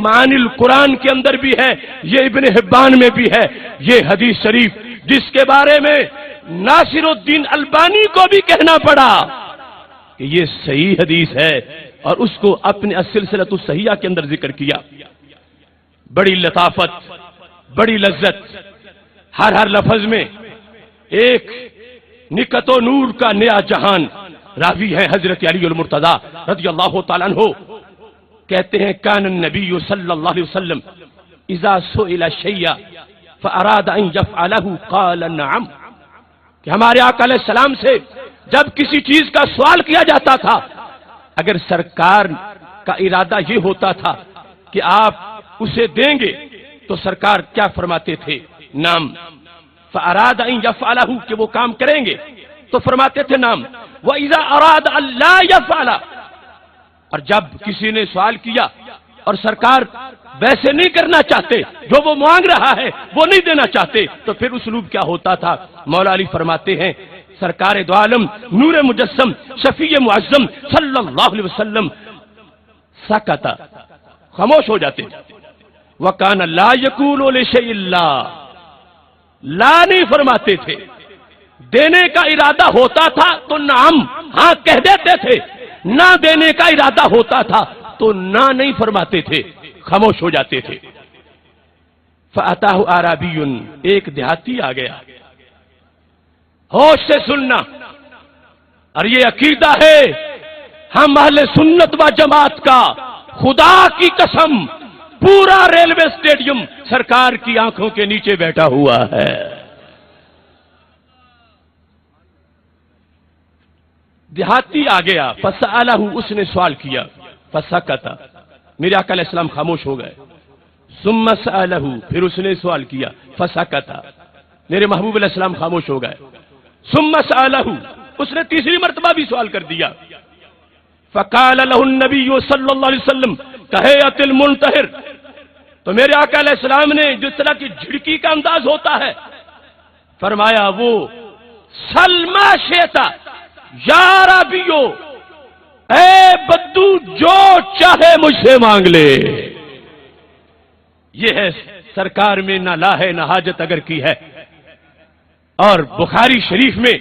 معانی القرآن کے اندر بھی ہے، یہ ابن حبان میں بھی ہے۔ یہ حدیث شریف جس کے بارے میں ناصر الدین البانی کو بھی کہنا پڑا کہ یہ صحیح حدیث ہے، اور اس کو اپنے السلسلۃ الصحیحہ کے اندر ذکر کیا۔ بڑی لطافت، بڑی لذت، ہر لفظ میں ایک نکت و نور کا نیا جہان۔ راوی ہے حضرت علی المرتضیٰ رضی اللہ تعالیٰ عنہ، کہتے ہیں کان النبی صلی اللہ علیہ وسلم اذا سئل شیئا فاراد ان یفعلہ قال نعم، کہ ہمارے آقا علیہ السلام سے جب کسی چیز کا سوال کیا جاتا تھا، اگر سرکار کا ارادہ یہ ہوتا تھا کہ آپ اسے دیں گے تو سرکار کیا فرماتے تھے؟ نام۔ فاراد ان یفعلہ، کہ وہ کام کریں گے تو فرماتے تھے نام۔ وَإِذَا أَرَادَ أَن لَّا يَفْعَلَ، اور جب کسی نے سوال کیا اور سرکار ویسے نہیں کرنا چاہتے، جو وہ مانگ رہا ہے وہ نہیں دینا چاہتے، تو پھر اسلوب کیا ہوتا تھا؟ مولا علی فرماتے ہیں سرکار دو عالم نور مجسم شفیع معظم صلی اللہ علیہ وسلم سکت، خاموش ہو جاتے۔ وَكَانَ لَا يَقُولُ لِشَيْءٍ لا نہیں فرماتے تھے، دینے کا ارادہ ہوتا تھا تو نعم، ہاں کہہ دیتے تھے، نہ دینے کا ارادہ ہوتا تھا تو نہ نہیں فرماتے تھے، خاموش ہو جاتے تھے۔ فَأَتَاهُ أَعْرَابِيٌّ، ایک دیہاتی آ گیا، ہوش سے سننا، اور یہ عقیدہ ہے ہم اہل سنت و جماعت کا، خدا کی قسم پورا ریلوے اسٹیڈیم سرکار کی آنکھوں کے نیچے بیٹھا ہوا ہے۔ دیہاتی آ گیا، فسألہ، اس نے سوال کیا، فسکت، میرے آقا علیہ السلام خاموش ہو گئے۔ ثم سألہ، پھر اس نے سوال کیا، فسکت، میرے محبوب علیہ السلام خاموش ہو گئے۔ ثم سألہ، اس نے تیسری مرتبہ بھی سوال کر دیا۔ فقال له النبی صلی اللہ علیہ وسلم کہیۃ المنتہر، تو میرے آقا علیہ السلام نے جس طرح کی جھڑکی کا انداز ہوتا ہے فرمایا، وہ سلما شیتا یا ربیو، اے بدو جو چاہے مجھ سے مانگ لے۔ یہ ہے سرکار میں نہ لا ہے نہ حاجت اگر کی ہے۔ اور بخاری شریف میں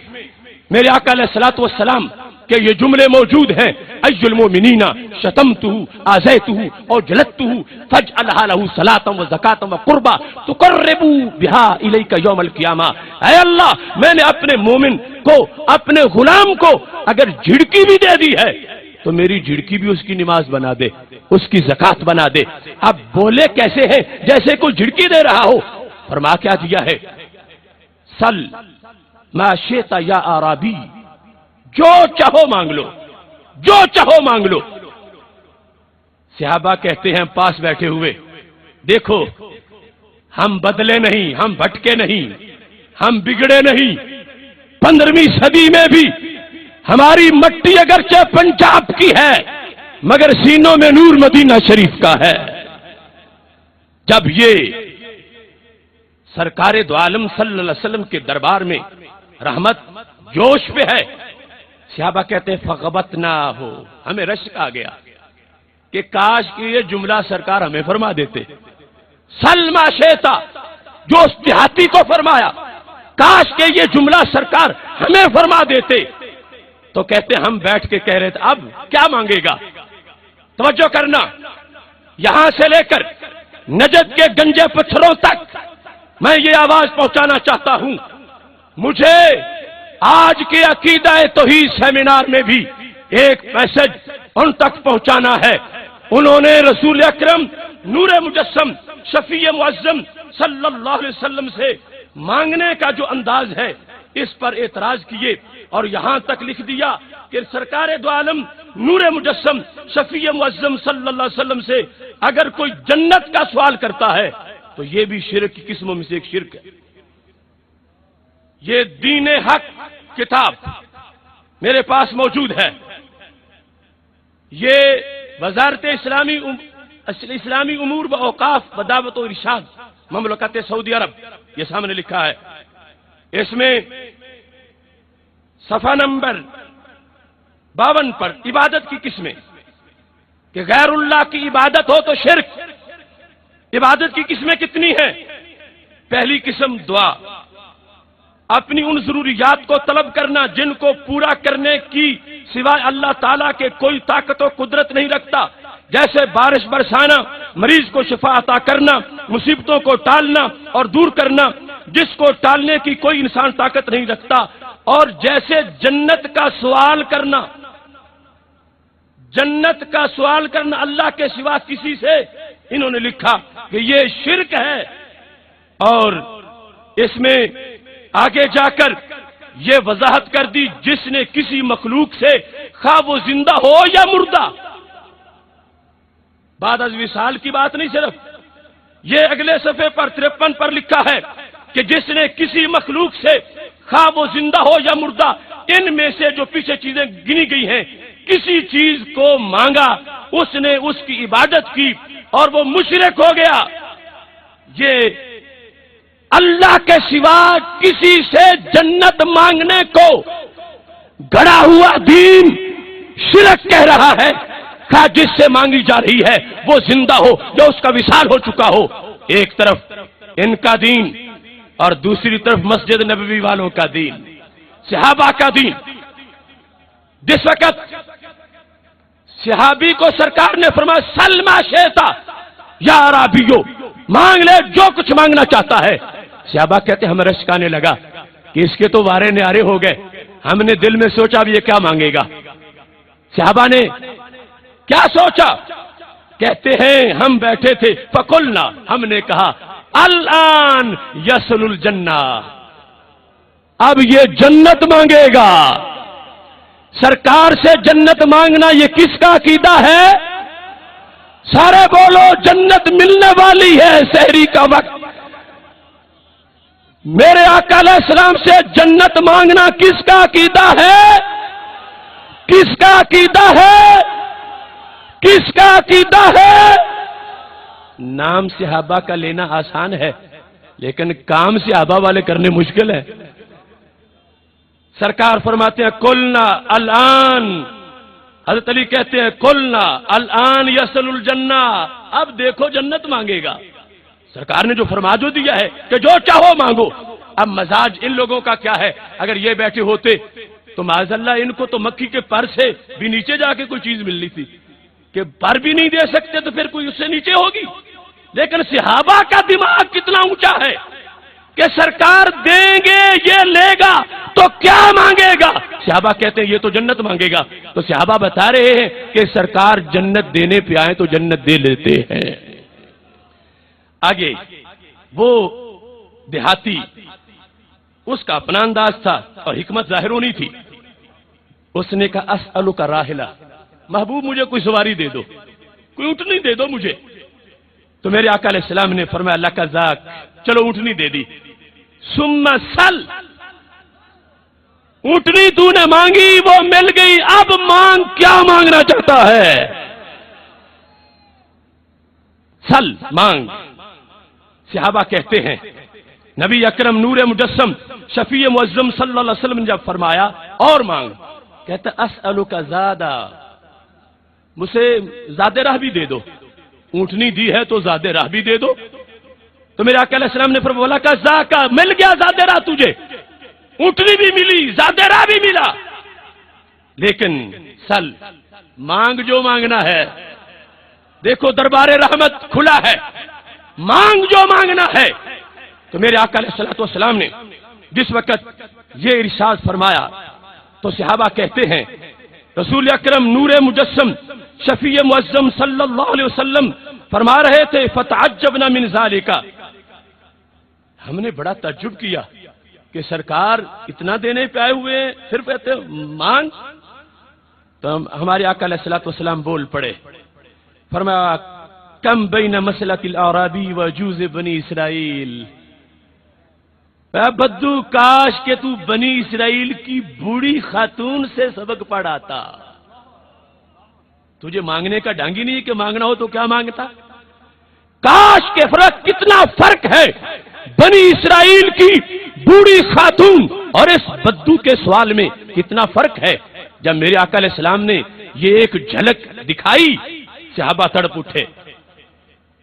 میرے آقا علیہ الصلوۃ والسلام کہ یہ جملے موجود ہیں، ای المؤمنین شتمتہ آذیتہ اور جلدتہ فاجعلھا لہ صلاۃ و زکاۃ و قربا تقرب بہا الیک یوم القیامہ، اے اللہ میں نے اپنے مومن کو، اپنے غلام کو اگر جھڑکی بھی دے دی ہے تو میری جھڑکی بھی اس کی نماز بنا دے، اس کی زکات بنا دے۔ اب بولے کیسے ہیں جیسے کوئی جھڑکی دے رہا ہو، فرما کیا دیا ہے؟ سل ما شئت یا اعرابی، جو چاہو مانگ لو، جو چاہو مانگ لو۔ صحابہ کہتے ہیں پاس بیٹھے ہوئے، دیکھو ہم بدلے نہیں، ہم بھٹکے نہیں، ہم بگڑے نہیں۔ 15ویں صدی میں بھی ہماری مٹی اگرچہ پنجاب کی ہے مگر سینوں میں نور مدینہ شریف کا ہے۔ جب یہ سرکار دو عالم صلی اللہ علیہ وسلم کے دربار میں رحمت جوش پہ ہے، صحابہ کہتے ہیں فغبتنا ہو، ہمیں رشک آ گیا کہ کاش کہ یہ جملہ سرکار ہمیں فرما دیتے، سلما شیتا جو اس دیہاتی کو فرمایا، کاش کہ یہ جملہ سرکار ہمیں فرما دیتے۔ تو کہتے ہم بیٹھ کے کہہ رہے تھے اب کیا مانگے گا؟ توجہ کرنا، یہاں سے لے کر نجد کے گنجے پتھروں تک میں یہ آواز پہنچانا چاہتا ہوں، مجھے آج کے عقیدہ توحید سیمینار میں بھی ایک میسج ان تک پہنچانا ہے۔ انہوں نے رسول اکرم نور مجسم شفیع معظم صلی اللہ علیہ وسلم سے مانگنے کا جو انداز ہے اس پر اعتراض کیے اور یہاں تک لکھ دیا کہ سرکار دو عالم نور مجسم شفیع معظم صلی اللہ علیہ وسلم سے اگر کوئی جنت کا سوال کرتا ہے تو یہ بھی شرک کی قسموں میں سے ایک شرک ہے۔ یہ دین حق کتاب میرے پاس موجود ہے، یہ وزارت اسلامی امور و اوقاف و دعوت و ارشاد مملکت سعودی عرب، یہ سامنے لکھا ہے، اس میں صفحہ نمبر 52 پر عبادت کی قسمیں کہ غیر اللہ کی عبادت ہو تو شرک۔ عبادت کی قسمیں کتنی ہیں؟ پہلی قسم دعا، اپنی ان ضروریات کو طلب کرنا جن کو پورا کرنے کی سوائے اللہ تعالیٰ کے کوئی طاقت و قدرت نہیں رکھتا، جیسے بارش برسانا، مریض کو شفا عطا کرنا، مصیبتوں کو ٹالنا اور دور کرنا جس کو ٹالنے کی کوئی انسان طاقت نہیں رکھتا، اور جیسے جنت کا سوال کرنا، جنت کا سوال کرنا اللہ کے سوا کسی سے، انہوں نے لکھا کہ یہ شرک ہے۔ اور اس میں آگے جا کر یہ وضاحت کر دی جس نے کسی مخلوق سے خواہ وہ زندہ ہو یا مردہ، بعد از وصال کی بات نہیں صرف، یہ اگلے صفحے پر 53 پر لکھا ہے کہ جس نے کسی مخلوق سے خواہ وہ زندہ ہو یا مردہ، ان میں سے جو پیچھے چیزیں گنی گئی ہیں، کسی چیز کو مانگا، اس نے اس کی عبادت کی اور وہ مشرک ہو گیا۔ یہ اللہ کے سوا کسی سے جنت مانگنے کو گڑا ہوا دین شرک کہہ رہا ہے، خواہ جس سے مانگی جا رہی ہے وہ زندہ ہو یا اس کا وصال ہو چکا ہو۔ ایک طرف ان کا دین اور دوسری طرف مسجد نبوی والوں کا دین، صحابہ کا دین۔ جس وقت صحابی کو سرکار نے فرمایا سلما شیتا یا عربیو، مانگ لے جو کچھ مانگنا چاہتا ہے، صحابہ کہتے ہمیں رشک آنے لگا کہ اس کے تو وارے نیارے ہو گئے، ہم نے دل میں سوچا اب یہ کیا مانگے گا۔ صحابہ نے کیا سوچا؟ کہتے ہیں ہم بیٹھے تھے فقلنا، ہم نے کہا الان یسل الجنہ، اب یہ جنت مانگے گا۔ سرکار سے جنت مانگنا یہ کس کا عقیدہ ہے؟ سارے بولو جنت ملنے والی ہے سحری کا وقت۔ میرے آقا علیہ السلام سے جنت مانگنا کس کا عقیدہ ہے؟ کس کا عقیدہ ہے؟ کس کا عقیدہ ہے؟ نام صحابہ کا لینا آسان ہے لیکن کام صحابہ والے کرنے مشکل ہے۔ سرکار فرماتے ہیں قلنا الان، حضرت علی کہتے ہیں قلنا الان یسل الجنہ، اب دیکھو جنت مانگے گا۔ سرکار نے جو فرما جو دیا ہے کہ جو چاہو مانگو۔ اب مزاج ان لوگوں کا کیا ہے؟ اگر یہ بیٹھے ہوتے تو معاذ اللہ ان کو تو مکھی کے پر سے بھی نیچے جا کے کوئی چیز ملنی تھی، کہ پر بھی نہیں دے سکتے تو پھر کوئی اس سے نیچے ہوگی۔ لیکن صحابہ کا دماغ کتنا اونچا ہے کہ سرکار دیں گے یہ لے گا تو کیا مانگے گا؟ صحابہ کہتے ہیں یہ تو جنت مانگے گا۔ تو صحابہ بتا رہے ہیں کہ سرکار جنت دینے پہ آئے تو جنت دے لیتے ہیں۔ آگے وہ دیہاتی، اس کا اپنا انداز تھا اور حکمت ظاہر ہونی تھی۔ اس نے کہا اسألک راحلہ، محبوب مجھے کوئی سواری دے دو، کوئی اونٹنی دے دو مجھے۔ تو میرے آقا علیہ السلام نے فرمایا اللہ کا ذاک، چلو اونٹنی دے دی۔ ثم سل، اونٹنی تو نے مانگی وہ مل گئی، اب مانگ کیا مانگنا چاہتا ہے؟ سل، مانگ۔ صحابہ کہتے ہیں نبی اکرم نور مجسم شفیع معظم صلی اللہ علیہ وسلم نے جب فرمایا اور مانگ، کہتا اسألک زادہ، مجھے زاد راہ بھی دے دو، اونٹنی دی ہے تو زاد راہ بھی دے دو. تو میرے آقا علیہ السلام نے فرمایا کہ ذاکا، مل گیا زاد راہ تجھے، اونٹنی بھی ملی، زاد راہ بھی ملا، لیکن سل، مانگ جو مانگنا ہے. دیکھو دربار رحمت کھلا ہے، مانگ جو مانگنا ہے. تو میرے آقا علیہ السلام نے جس وقت یہ ارشاد فرمایا تو صحابہ کہتے ہیں رسول اکرم نور مجسم شفیع معظم صلی اللہ علیہ وسلم فرما رہے تھے فتعجبنا من ذالک، ہم نے بڑا تعجب کیا کہ سرکار اتنا دینے پہ آئے ہوئے ہیں، صرف کہتے مانگ. تو ہمارے آقا علیہ السلام بول پڑے، فرمایا کم بین مسلک الاعرابی و جوز بنی اسرائیل. اے بدو، کاش کہ تو بنی اسرائیل کی بوڑھی خاتون سے سبق پڑھاتا. تجھے مانگنے کا ڈانگی نہیں کہ مانگنا ہو تو کیا مانگتا. کاش کے فرق، کتنا فرق ہے بنی اسرائیل کی بوڑھی خاتون اور اس بدو کے سوال میں، کتنا فرق ہے. جب میرے آقا علیہ السلام نے یہ ایک جھلک دکھائی، صحابہ تڑپ اٹھے،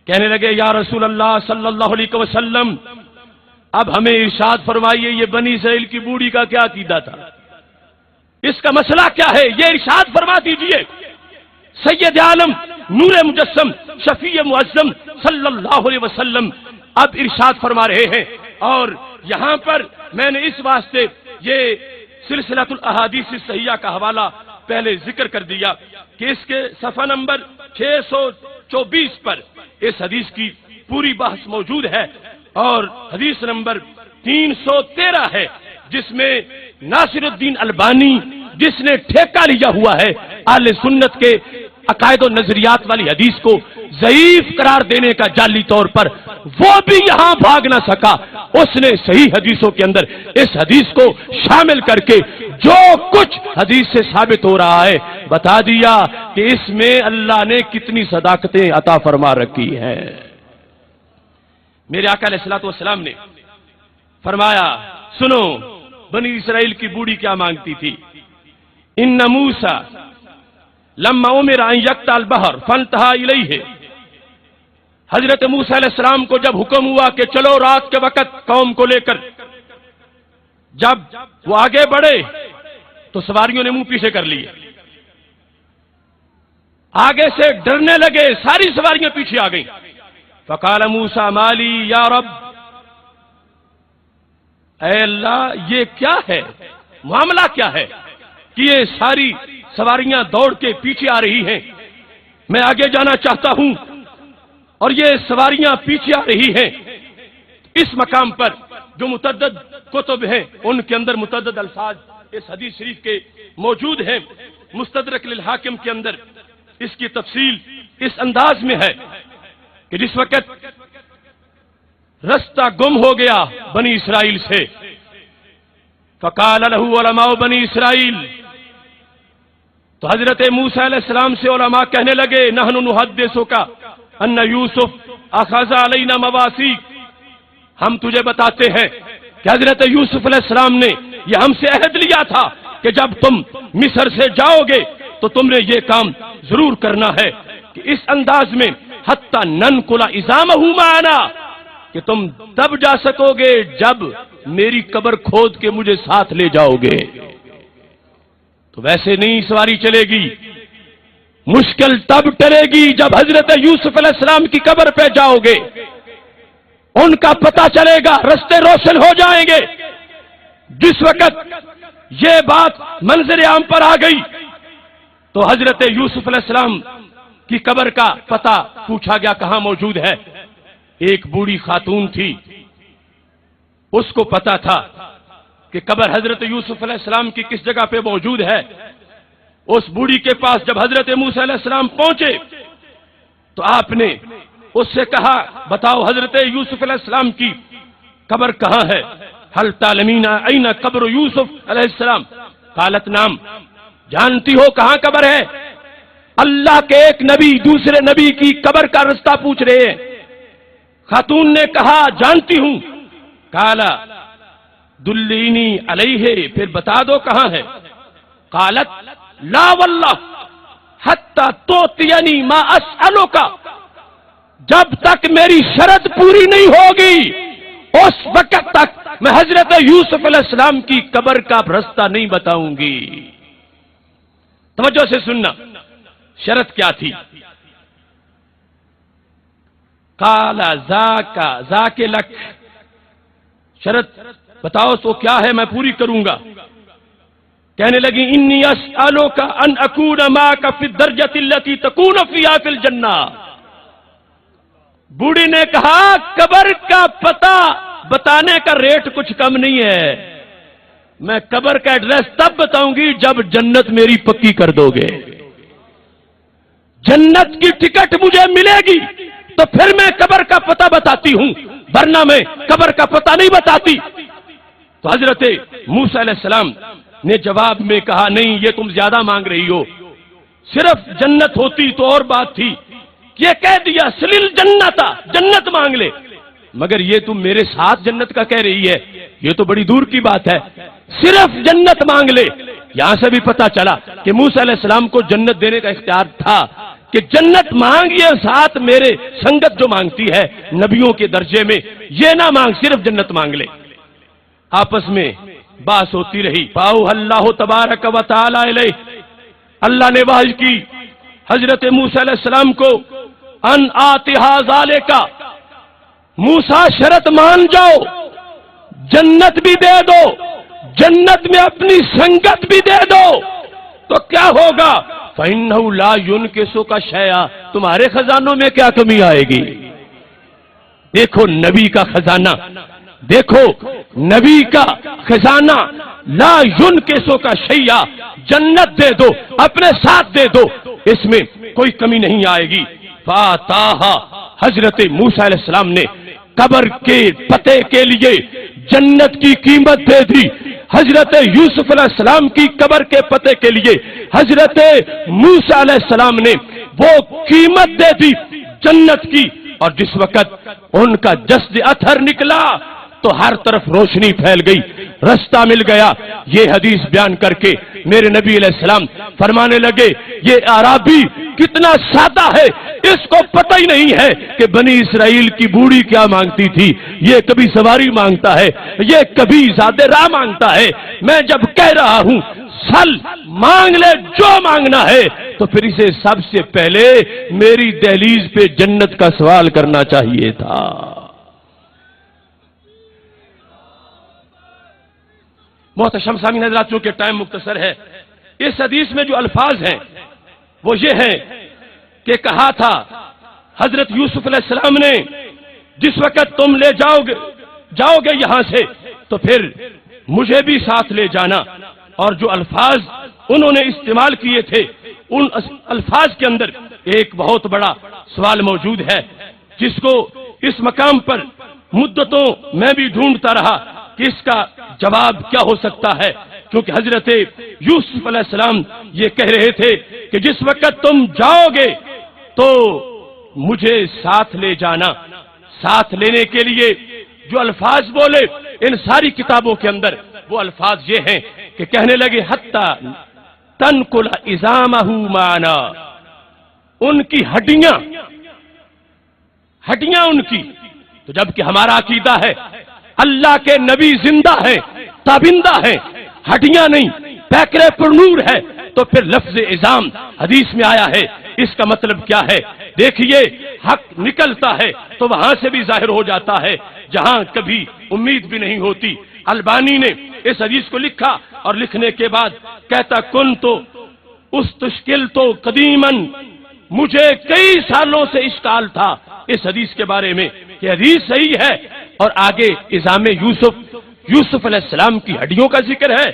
کہنے لگے یا رسول اللہ صلی اللہ علیہ وسلم، اب ہمیں ارشاد فرمائیے یہ بنی اسرائیل کی بوڑھی کا کیا عقیدہ تھا، اس کا مسئلہ کیا ہے، یہ ارشاد فرما دیجئے. سید عالم نور مجسم شفیع معظم صلی اللہ علیہ وسلم اب ارشاد فرما رہے ہیں. اور یہاں پر میں نے اس واسطے یہ سلسلۃ الاحادیث الصحیحہ کا حوالہ پہلے ذکر کر دیا کہ اس کے صفحہ نمبر 624 پر اس حدیث کی پوری بحث موجود ہے، اور حدیث نمبر 313 ہے جس میں ناصر الدین البانی جس نے ٹھیکہ لیا ہوا ہے اہل سنت کے عقائد و نظریات والی حدیث کو ضعیف قرار دینے کا جعلی طور پر، وہ بھی یہاں بھاگ نہ سکا. اس نے صحیح حدیثوں کے اندر اس حدیث کو شامل کر کے جو کچھ حدیث سے ثابت ہو رہا ہے بتا دیا کہ اس میں اللہ نے کتنی صداقتیں عطا فرما رکھی ہے. میرے آقا علیہ السلام نے فرمایا سنو بنی اسرائیل کی بوڑھی کیا مانگتی تھی. ان موسیٰ لما امر ان یقطع البحر فانتہا الیہ، حضرت موسیٰ علیہ السلام کو جب حکم ہوا کہ چلو رات کے وقت قوم کو لے کر، جب وہ آگے بڑھے تو سواریوں نے منہ پیچھے کر لیے، آگے سے ڈرنے لگے، ساری سواریاں پیچھے آ گئیں. فقال موسیٰ مالی یا رب، اے اللہ یہ کیا ہے، معاملہ کیا ہے کہ یہ ساری سواریاں دوڑ کے پیچھے آ رہی ہیں، میں آگے جانا چاہتا ہوں اور یہ سواریاں پیچھے آ رہی ہیں. اس مقام پر جو متعدد کتب ہیں ان کے اندر متعدد الفاظ اس حدیث شریف کے موجود ہیں. مستدرک للحاکم کے اندر اس کی تفصیل اس انداز میں ہے کہ جس وقت رستہ گم ہو گیا بنی اسرائیل سے، فقال له علماء بنی اسرائیل، تو حضرت موسیٰ علیہ السلام سے علماء کہنے لگے نحن نحدثک ان یوسف اخذ علینا مواثیق، ہم تجھے بتاتے ہیں کہ حضرت یوسف علیہ السلام نے یہ ہم سے عہد لیا تھا کہ جب تم مصر سے جاؤ گے تو تم نے یہ کام ضرور کرنا ہے کہ اس انداز میں حتی ننقل عظامہ معنا، کہ تم تب جا سکو گے جب میری قبر کھود کے مجھے ساتھ لے جاؤ گے. تو ویسے نہیں سواری چلے گی، مشکل تب ٹلے گی جب حضرت یوسف علیہ السلام کی قبر پہ جاؤ گے، ان کا پتہ چلے گا، رستے روشن ہو جائیں گے. جس وقت یہ بات منظر عام پر آ گئی تو حضرت یوسف علیہ السلام کی قبر کا پتہ پوچھا گیا کہاں موجود ہے. ایک بوڑھی خاتون تھی، اس کو پتا تھا کہ قبر حضرت یوسف علیہ السلام کی کس جگہ پہ موجود ہے. اس بوڑھی کے پاس جب حضرت موسیٰ علیہ السلام پہنچے تو آپ نے اس سے کہا بتاؤ حضرت یوسف علیہ السلام کی قبر کہاں ہے، هل تعلمین این قبر یوسف علیہ السلام، قالت نام، جانتی ہو کہاں قبر ہے؟ اللہ کے ایک نبی دوسرے نبی کی قبر کا رستہ پوچھ رہے ہیں. خاتون نے کہا جانتی ہوں. قال دلینی علیہ، پھر بتا دو کہاں ہے. قالت لا واللہ حتی توتینی ما اسألوکا، جب تک میری شرط پوری نہیں ہوگی اس وقت تک میں حضرت یوسف علیہ السلام کی قبر کا رستہ نہیں بتاؤں گی۔ توجہ سے سننا، شرط کیا تھی؟ قال ذاک لک، شرط بتاؤ تو کیا ہے، میں پوری کروں گا۔ کہنے لگی انی اسألوک ان اکون معک فی الدرجۃ التی تکون فیہا فی الجنہ۔ بوڑھی نے کہا قبر کا پتہ بتانے کا ریٹ کچھ کم نہیں ہے، میں قبر کا ایڈریس تب بتاؤں گی جب جنت میری پکی کر دو گے، جنت کی ٹکٹ مجھے ملے گی تو پھر میں قبر کا پتہ بتاتی ہوں، ورنہ میں قبر کا پتہ نہیں بتاتی۔ تو حضرت موسیٰ علیہ السلام نے جواب میں کہا نہیں، یہ تم زیادہ مانگ رہی ہو، صرف جنت ہوتی تو اور بات تھی، یہ کہہ دیا سلل جنت، جنت مانگ لے، مگر یہ تم میرے ساتھ جنت کا کہہ رہی ہے، یہ تو بڑی دور کی بات ہے، صرف جنت مانگ لے۔ یہاں سے بھی پتا چلا کہ موسیٰ علیہ السلام کو جنت دینے کا اختیار تھا کہ جنت مانگیے، ساتھ میرے سنگت جو مانگتی ہے نبیوں کے درجے میں، یہ نہ مانگ، صرف جنت مانگ لے۔ آپس میں بات ہوتی رہی۔ پاؤ اللہ تبارک و تعالی علیہ، اللہ نے وحی کی حضرت موسیٰ علیہ السلام کو ان آتہا ذالکا، موسیٰ شرط مان جاؤ، جنت بھی دے دو، جنت میں اپنی سنگت بھی دے دو، تو کیا ہوگا؟ فَإِنَّهُ لَا يُنْكِسُكَ شَيْئًا، تمہارے خزانوں میں کیا کمی آئے گی؟ دیکھو نبی کا خزانہ، دیکھو نبی کا خزانہ، لا يُنْكِسُكَ شَيْئًا، جنت دے دو، اپنے ساتھ دے دو، اس میں کوئی کمی نہیں آئے گی۔ فَآتَاهَا، حضرت موسیٰ علیہ السلام نے قبر کے پتے کے لیے جنت کی قیمت دے دی، حضرت یوسف علیہ السلام کی قبر کے پتے کے لیے حضرت موسیٰ علیہ السلام نے وہ قیمت دے دی جنت کی، اور جس وقت ان کا جسد اثر نکلا تو ہر طرف روشنی پھیل گئی، رستہ مل گیا۔ یہ حدیث بیان کر کے میرے نبی علیہ السلام فرمانے لگے یہ اعرابی کتنا سادہ ہے، اس کو پتہ ہی نہیں ہے کہ بنی اسرائیل کی بوڑھی کیا مانگتی تھی، یہ کبھی سواری مانگتا ہے، یہ کبھی زیادہ راہ مانگتا ہے، میں جب کہہ رہا ہوں سل مانگ لے جو مانگنا ہے، تو پھر اسے سب سے پہلے میری دہلیز پہ جنت کا سوال کرنا چاہیے تھا۔ محتشم سامعین حضرات، چونکہ ٹائم مختصر ہے، اس حدیث میں جو الفاظ ہیں وہ یہ ہیں کہ کہا تھا حضرت یوسف علیہ السلام نے جس وقت تم لے جاؤ گے یہاں سے تو پھر مجھے بھی ساتھ لے جانا، اور جو الفاظ انہوں نے استعمال کیے تھے ان الفاظ کے اندر ایک بہت بڑا سوال موجود ہے جس کو اس مقام پر مدتوں میں بھی ڈھونڈتا رہا کہ اس کا جواب کیا ہو سکتا ہے، کیونکہ حضرت یوسف علیہ السلام یہ کہہ رہے تھے کہ جس وقت تم جاؤ گے تو مجھے ساتھ لے جانا۔ ساتھ لینے کے لیے جو الفاظ بولے ان ساری کتابوں کے اندر وہ الفاظ یہ ہیں کہ کہنے لگے حتی تنقل عظامہ معنا، ان کی ہڈیاں ان کی، تو جبکہ ہمارا عقیدہ ہے اللہ کے نبی زندہ ہیں، تابندہ ہیں، ہڈیاں نہیں، پیکرے پر نور ہے، تو پھر لفظ عظام حدیث میں آیا ہے، اس کا مطلب کیا ہے؟ دیکھیے حق نکلتا ہے تو وہاں سے بھی ظاہر ہو جاتا ہے جہاں کبھی امید بھی نہیں ہوتی۔ البانی نے اس حدیث کو لکھا اور لکھنے کے بعد کہتا کن تو اس تشکل تو قدیماً، مجھے کئی سالوں سے اشکال تھا اس حدیث کے بارے میں کہ حدیث صحیح ہے اور آگے عظام یوسف علیہ السلام کی ہڈیوں کا ذکر ہے،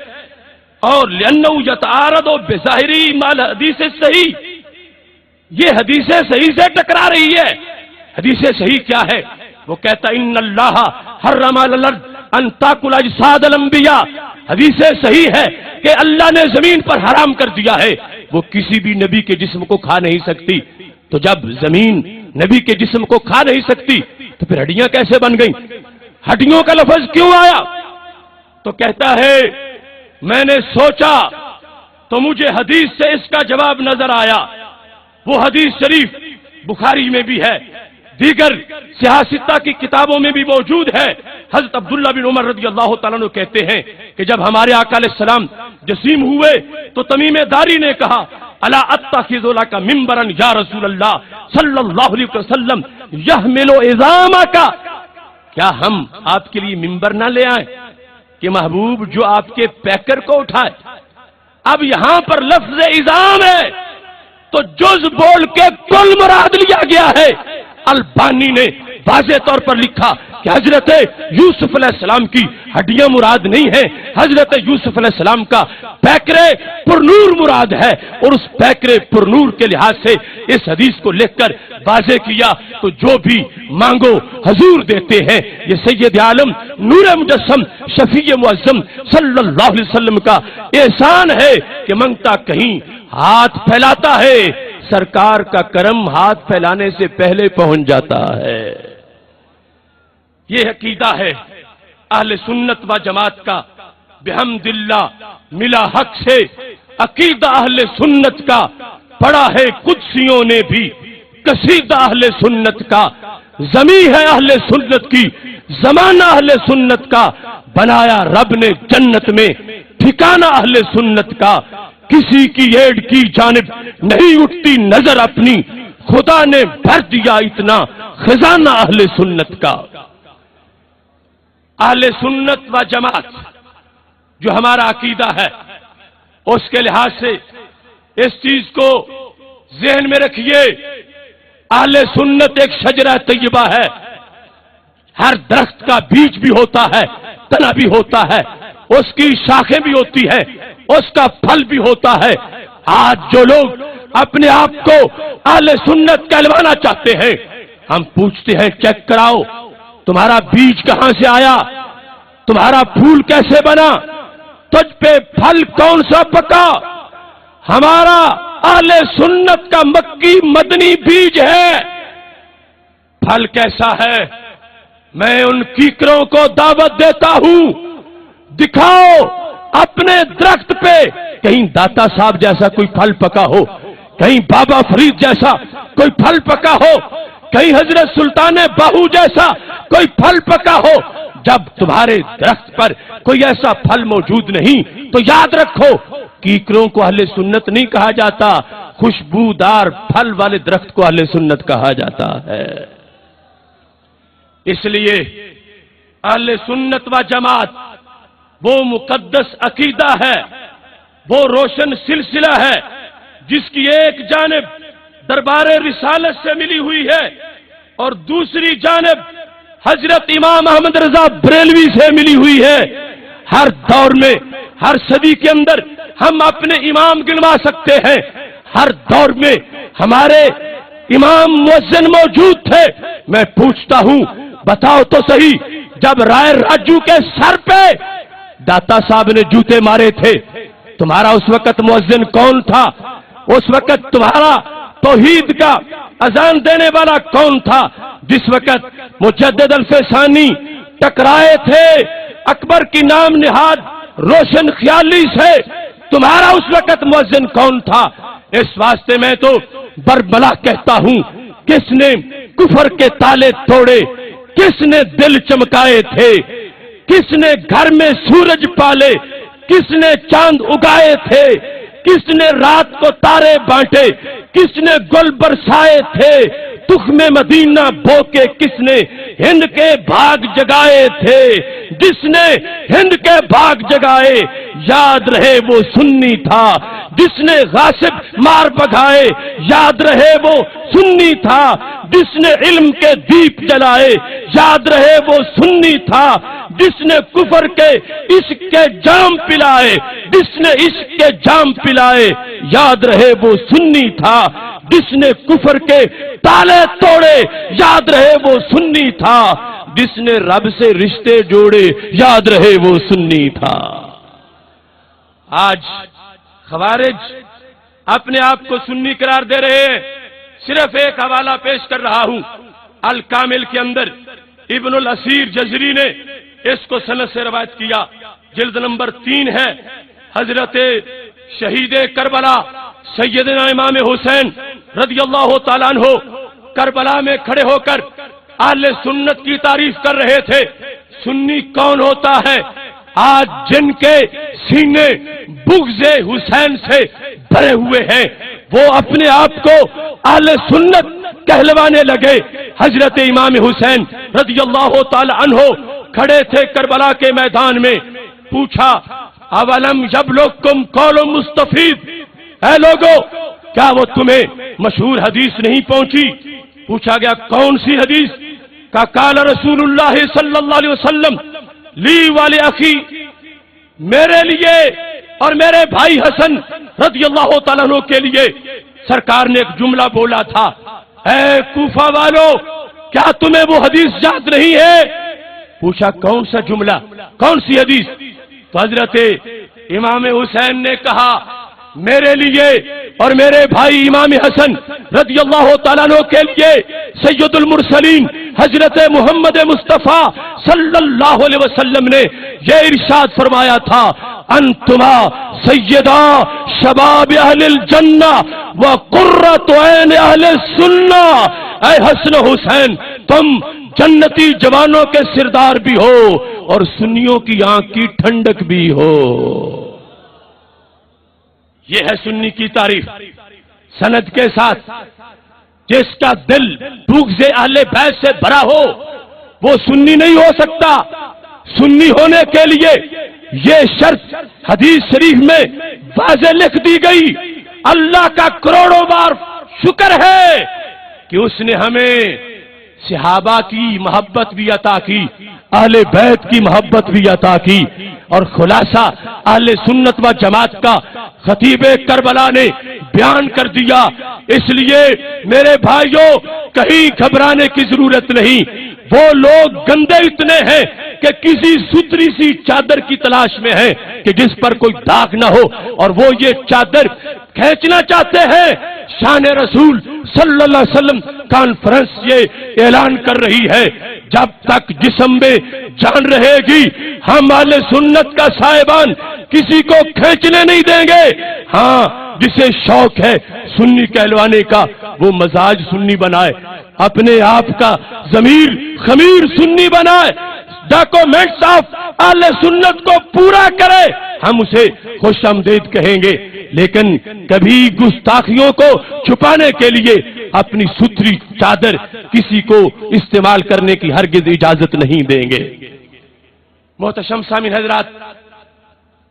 اور لأنه يتعارض بظاہری مال حدیث صحیح، یہ حدیث صحیح سے ٹکرا رہی ہے۔ حدیث صحیح کیا ہے؟ وہ کہتا ان اللہ حرم علی الارض ان تاکل اجساد الانبیاء، حدیث صحیح ہے کہ اللہ نے زمین پر حرام کر دیا ہے، وہ کسی بھی نبی کے جسم کو کھا نہیں سکتی، تو جب زمین نبی کے جسم کو کھا نہیں سکتی تو پھر ہڈیاں کیسے بن گئیں؟ ہڈیوں کا لفظ کیوں آیا؟ تو کہتا ہے میں نے سوچا تو تو مجھے حدیث سے اس کا جواب نظر آیا. وہ حدیث شریف بخاری میں بھی ہے، دیگر سیاستہ کی کتابوں میں بھی موجود ہے. حضرت عبداللہ بن عمر رضی اللہ تعالیٰ عنہ کہتے ہیں کہ جب ہمارے آقا علیہ السلام جسیم ہوئے تو تمیم داری نے کہا الا اتخذ لک منبرا یا رسول اللہ صلی اللہ علیہ وسلم یحمل عظامک، کیا ہم آپ کے لیے منبر نہ لے آئیں کہ محبوب جو آپ کے پیکر کو اٹھائے. اب یہاں پر لفظ عظام ہے تو جز بول کے کل مراد لیا گیا ہے. البانی نے واضح طور پر لکھا کہ حضرت یوسف علیہ السلام کی ہڈیاں مراد نہیں ہیں، حضرت یوسف علیہ السلام کا پیکرے پرنور مراد ہے. اور اس پیکرے پرنور کے لحاظ سے اس حدیث کو لکھ کر واضح کیا تو جو بھی مانگو حضور دیتے ہیں. یہ سید عالم نور مجسم شفیع معظم صلی اللہ علیہ وسلم کا احسان ہے کہ منگتا کہیں ہاتھ پھیلاتا ہے، سرکار کا کرم ہاتھ پھیلانے سے پہلے پہنچ جاتا ہے. یہ عقیدہ ہے اہل سنت و جماعت کا بحمد اللہ ملا حق سے. عقیدہ اہل سنت کا پڑھا ہے قدسیوں نے بھی، قصیدہ اہل سنت کا زمین ہے اہل سنت کی، زمانہ اہل سنت کا بنایا رب نے جنت میں ٹھکانہ اہل سنت کا. کسی کی ایڈ کی جانب نہیں اٹھتی نظر اپنی، خدا نے بھر دیا اتنا خزانہ اہل سنت کا. اہل سنت و جماعت جو ہمارا عقیدہ ہے اس کے لحاظ سے اس چیز کو ذہن میں رکھیے. اہل سنت ایک شجرہ طیبہ ہے، ہر درخت کا بیج بھی ہوتا ہے، تنا بھی ہوتا ہے، اس کی شاخیں بھی ہوتی ہے، اس کا پھل بھی ہوتا ہے. آج جو لوگ اپنے آپ کو اہل سنت کہلوانا چاہتے ہیں، ہم پوچھتے ہیں چیک کراؤ تمہارا بیج کہاں سے آیا، تمہارا پھول کیسے بنا، تجھ پہ پھل کون سا پکا. ہمارا اہل سنت کا مکی مدنی بیج ہے. پھل کیسا ہے؟ میں ان کیکروں کو دعوت دیتا ہوں، دکھاؤ اپنے درخت پہ کہیں داتا صاحب جیسا کوئی پھل پکا ہو، کہیں بابا فرید جیسا کوئی پھل پکا ہو، کہیں حضرت سلطان باہو جیسا کوئی پھل پکا ہو. جب تمہارے درخت پر کوئی ایسا پھل موجود نہیں تو یاد رکھو کیکروں کو اہل سنت نہیں کہا جاتا، خوشبودار پھل والے درخت کو اہل سنت کہا جاتا ہے. اس لیے اہل سنت و جماعت وہ مقدس عقیدہ ہے، وہ روشن سلسلہ ہے جس کی ایک جانب دربار رسالت سے ملی ہوئی ہے اور دوسری جانب حضرت امام احمد رضا بریلوی سے ملی ہوئی ہے. ہر دور میں ہر صدی کے اندر ہم اپنے امام گنوا سکتے ہیں. ہر دور میں ہمارے امام مؤذن موجود تھے. میں پوچھتا ہوں بتاؤ تو صحیح، جب رائے راجو کے سر پہ داتا صاحب نے جوتے مارے تھے تمہارا اس وقت مؤذن کون تھا؟ اس وقت تمہارا توحید کا اذان دینے والا کون تھا؟ جس وقت مجدد الفسانی ٹکرائے تھے اکبر کی نام نہاد روشن خیالی سے، تمہارا اس وقت مؤذن کون تھا؟ اس واسطے میں تو بربلا کہتا ہوں، کس نے کفر کے تالے توڑے، کس نے دل چمکائے تھے، کس نے گھر میں سورج پالے، کس نے چاند اگائے تھے، کس نے رات کو تارے بانٹے، کس نے گل برسائے تھے، تخم مدینہ بو کے کس نے ہند کے بھاگ جگائے تھے، جس نے ہند کے بھاگ جگائے یاد رہے وہ سنی تھا، جس نے غاصب مار بگائے یاد رہے وہ سنی تھا، جس نے علم کے دیپ جلائے یاد رہے وہ سنی تھا، جس نے کفر کے عشق کے جام پلائے، جس نے عشق کے جام پلائے یاد رہے وہ سنی تھا، جس نے کفر کے تالے توڑے یاد رہے وہ سنی تھا، جس نے رب سے رشتے جوڑے یاد رہے وہ سنی تھا. آج خوارج اپنے آپ کو سنی قرار دے رہے ہیں. صرف ایک حوالہ پیش کر رہا ہوں، الکامل کے اندر ابن الاسیر جزری نے اس کو سند سے روایت کیا، جلد نمبر 3 ہے. حضرت شہید کربلا سیدنا امام حسین رضی اللہ تعالیٰ عنہ کربلا میں کھڑے ہو کر اہل سنت کی تعریف کر رہے تھے. سنی کون ہوتا ہے؟ آج جن کے سینے بغض حسین سے بھرے ہوئے ہیں وہ اپنے آپ کو اہل سنت کہلوانے لگے. حضرت امام حسین رضی اللہ تعالی عنہ کھڑے تھے کربلا کے میدان میں. پوچھا اولم یبلغکم قول مستفید، اے لوگو کیا وہ تمہیں مشہور حدیث نہیں پہنچی؟ پوچھا گیا کون سی حدیث؟ کا قال رسول اللہ صلی اللہ علیہ وسلم لی والے اخی، میرے لیے اور میرے بھائی حسن رضی اللہ تعالیٰ عنہ کے لیے سرکار نے ایک جملہ بولا تھا، اے کوفہ والو کیا تمہیں وہ حدیث یاد نہیں ہے؟ پوچھا کون سا جملہ، کون سی حدیث؟ تو حضرت امام حسین نے کہا میرے لیے اور میرے بھائی امام حسن رضی اللہ تعالیٰ عنہ کے لیے سید المرسلین حضرت محمد مصطفیٰ صلی اللہ علیہ وسلم نے یہ ارشاد فرمایا تھا، انتما سیدہ شباب اہل الجنہ وقرۃ عین اہل السنہ. اے حسن حسین تم جنتی جوانوں کے سردار بھی ہو اور سنیوں کی آنکھ کی ٹھنڈک بھی ہو. یہ ہے سنی کی تعریف سند کے ساتھ. جس کا دل بغض اہل بیت سے بھرا ہو وہ سنی نہیں ہو سکتا. سنی ہونے کے لیے یہ شرط حدیث شریف میں واضح لکھ دی گئی. اللہ کا کروڑوں بار شکر ہے کہ اس نے ہمیں صحابہ کی محبت بھی عطا کی، اہل بیت کی محبت بھی عطا کی. اور خلاصہ اہل سنت و جماعت کا خطیب کربلا نے بیان کر دیا. اس لیے میرے بھائیوں کہیں گھبرانے کی ضرورت نہیں. وہ لوگ گندے اتنے ہیں کہ کسی ستری سی چادر کی تلاش میں ہیں کہ جس پر کوئی داغ نہ ہو، اور وہ یہ چادر کھینچنا چاہتے ہیں. شان رسول صلی اللہ علیہ وسلم کانفرنس یہ اعلان کر رہی ہے جب تک جسم میں جان رہے گی ہم اہل سنت کا صاحبان کسی کو کھینچنے نہیں دیں گے. ہاں جسے شوق ہے سنی کہلوانے کا وہ مزاج سنی بنائے، اپنے آپ کا ضمیر خمیر سنی بنائے، ڈاکومنٹس آف اہل سنت کو پورا کرے، ہم اسے خوش آمدید کہیں گے. لیکن کبھی گستاخیوں کو چھپانے کے لیے اپنی ستھری چادر کسی کو استعمال کرنے کی ہرگز اجازت نہیں دیں گے. محتشم سامعین حضرات،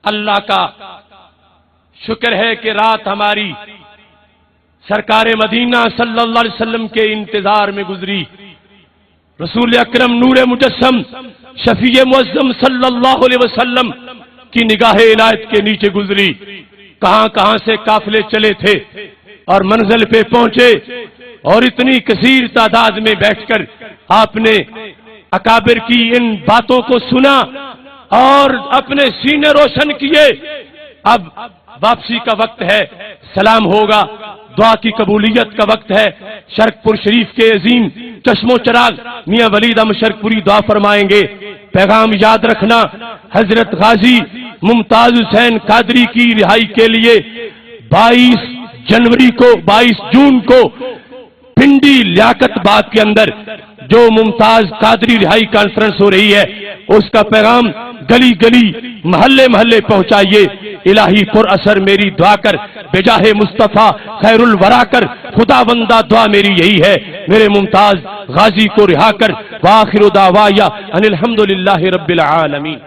اللہ کا شکر ہے کہ رات ہماری سرکار مدینہ صلی اللہ علیہ وسلم کے انتظار میں گزری. رسول اکرم نور مجسم شفیع معظم صلی اللہ علیہ وسلم کی نگاہ عنایت کے نیچے گزری. کہاں کہاں سے قافلے چلے تھے اور منزل پہ پہنچے، اور اتنی کثیر تعداد میں بیٹھ کر آپ نے اکابر کی ان باتوں کو سنا اور اپنے سینے روشن کیے. اب واپسی کا وقت ہے، سلام ہوگا، دعا کی قبولیت کا وقت ہے. شرک پور شریف کے عظیم چشم و چراغ میاں ولید احمد شرک پوری دعا فرمائیں گے. پیغام یاد رکھنا، حضرت غازی ممتاز حسین قادری کی رہائی کے لیے 22 جون کو پنڈی لیاقت باغ کے اندر جو ممتاز قادری رہائی کانفرنس ہو رہی ہے اس کا پیغام گلی گلی محلے محلے پہنچائیے. الہی پر اثر میری دعا کر بجاہ مصطفیٰ خیر الورا کر، خدا بندہ دعا میری یہی ہے میرے ممتاز غازی کو رہا کر. وآخر دعوایا ان الحمدللہ رب العالمین.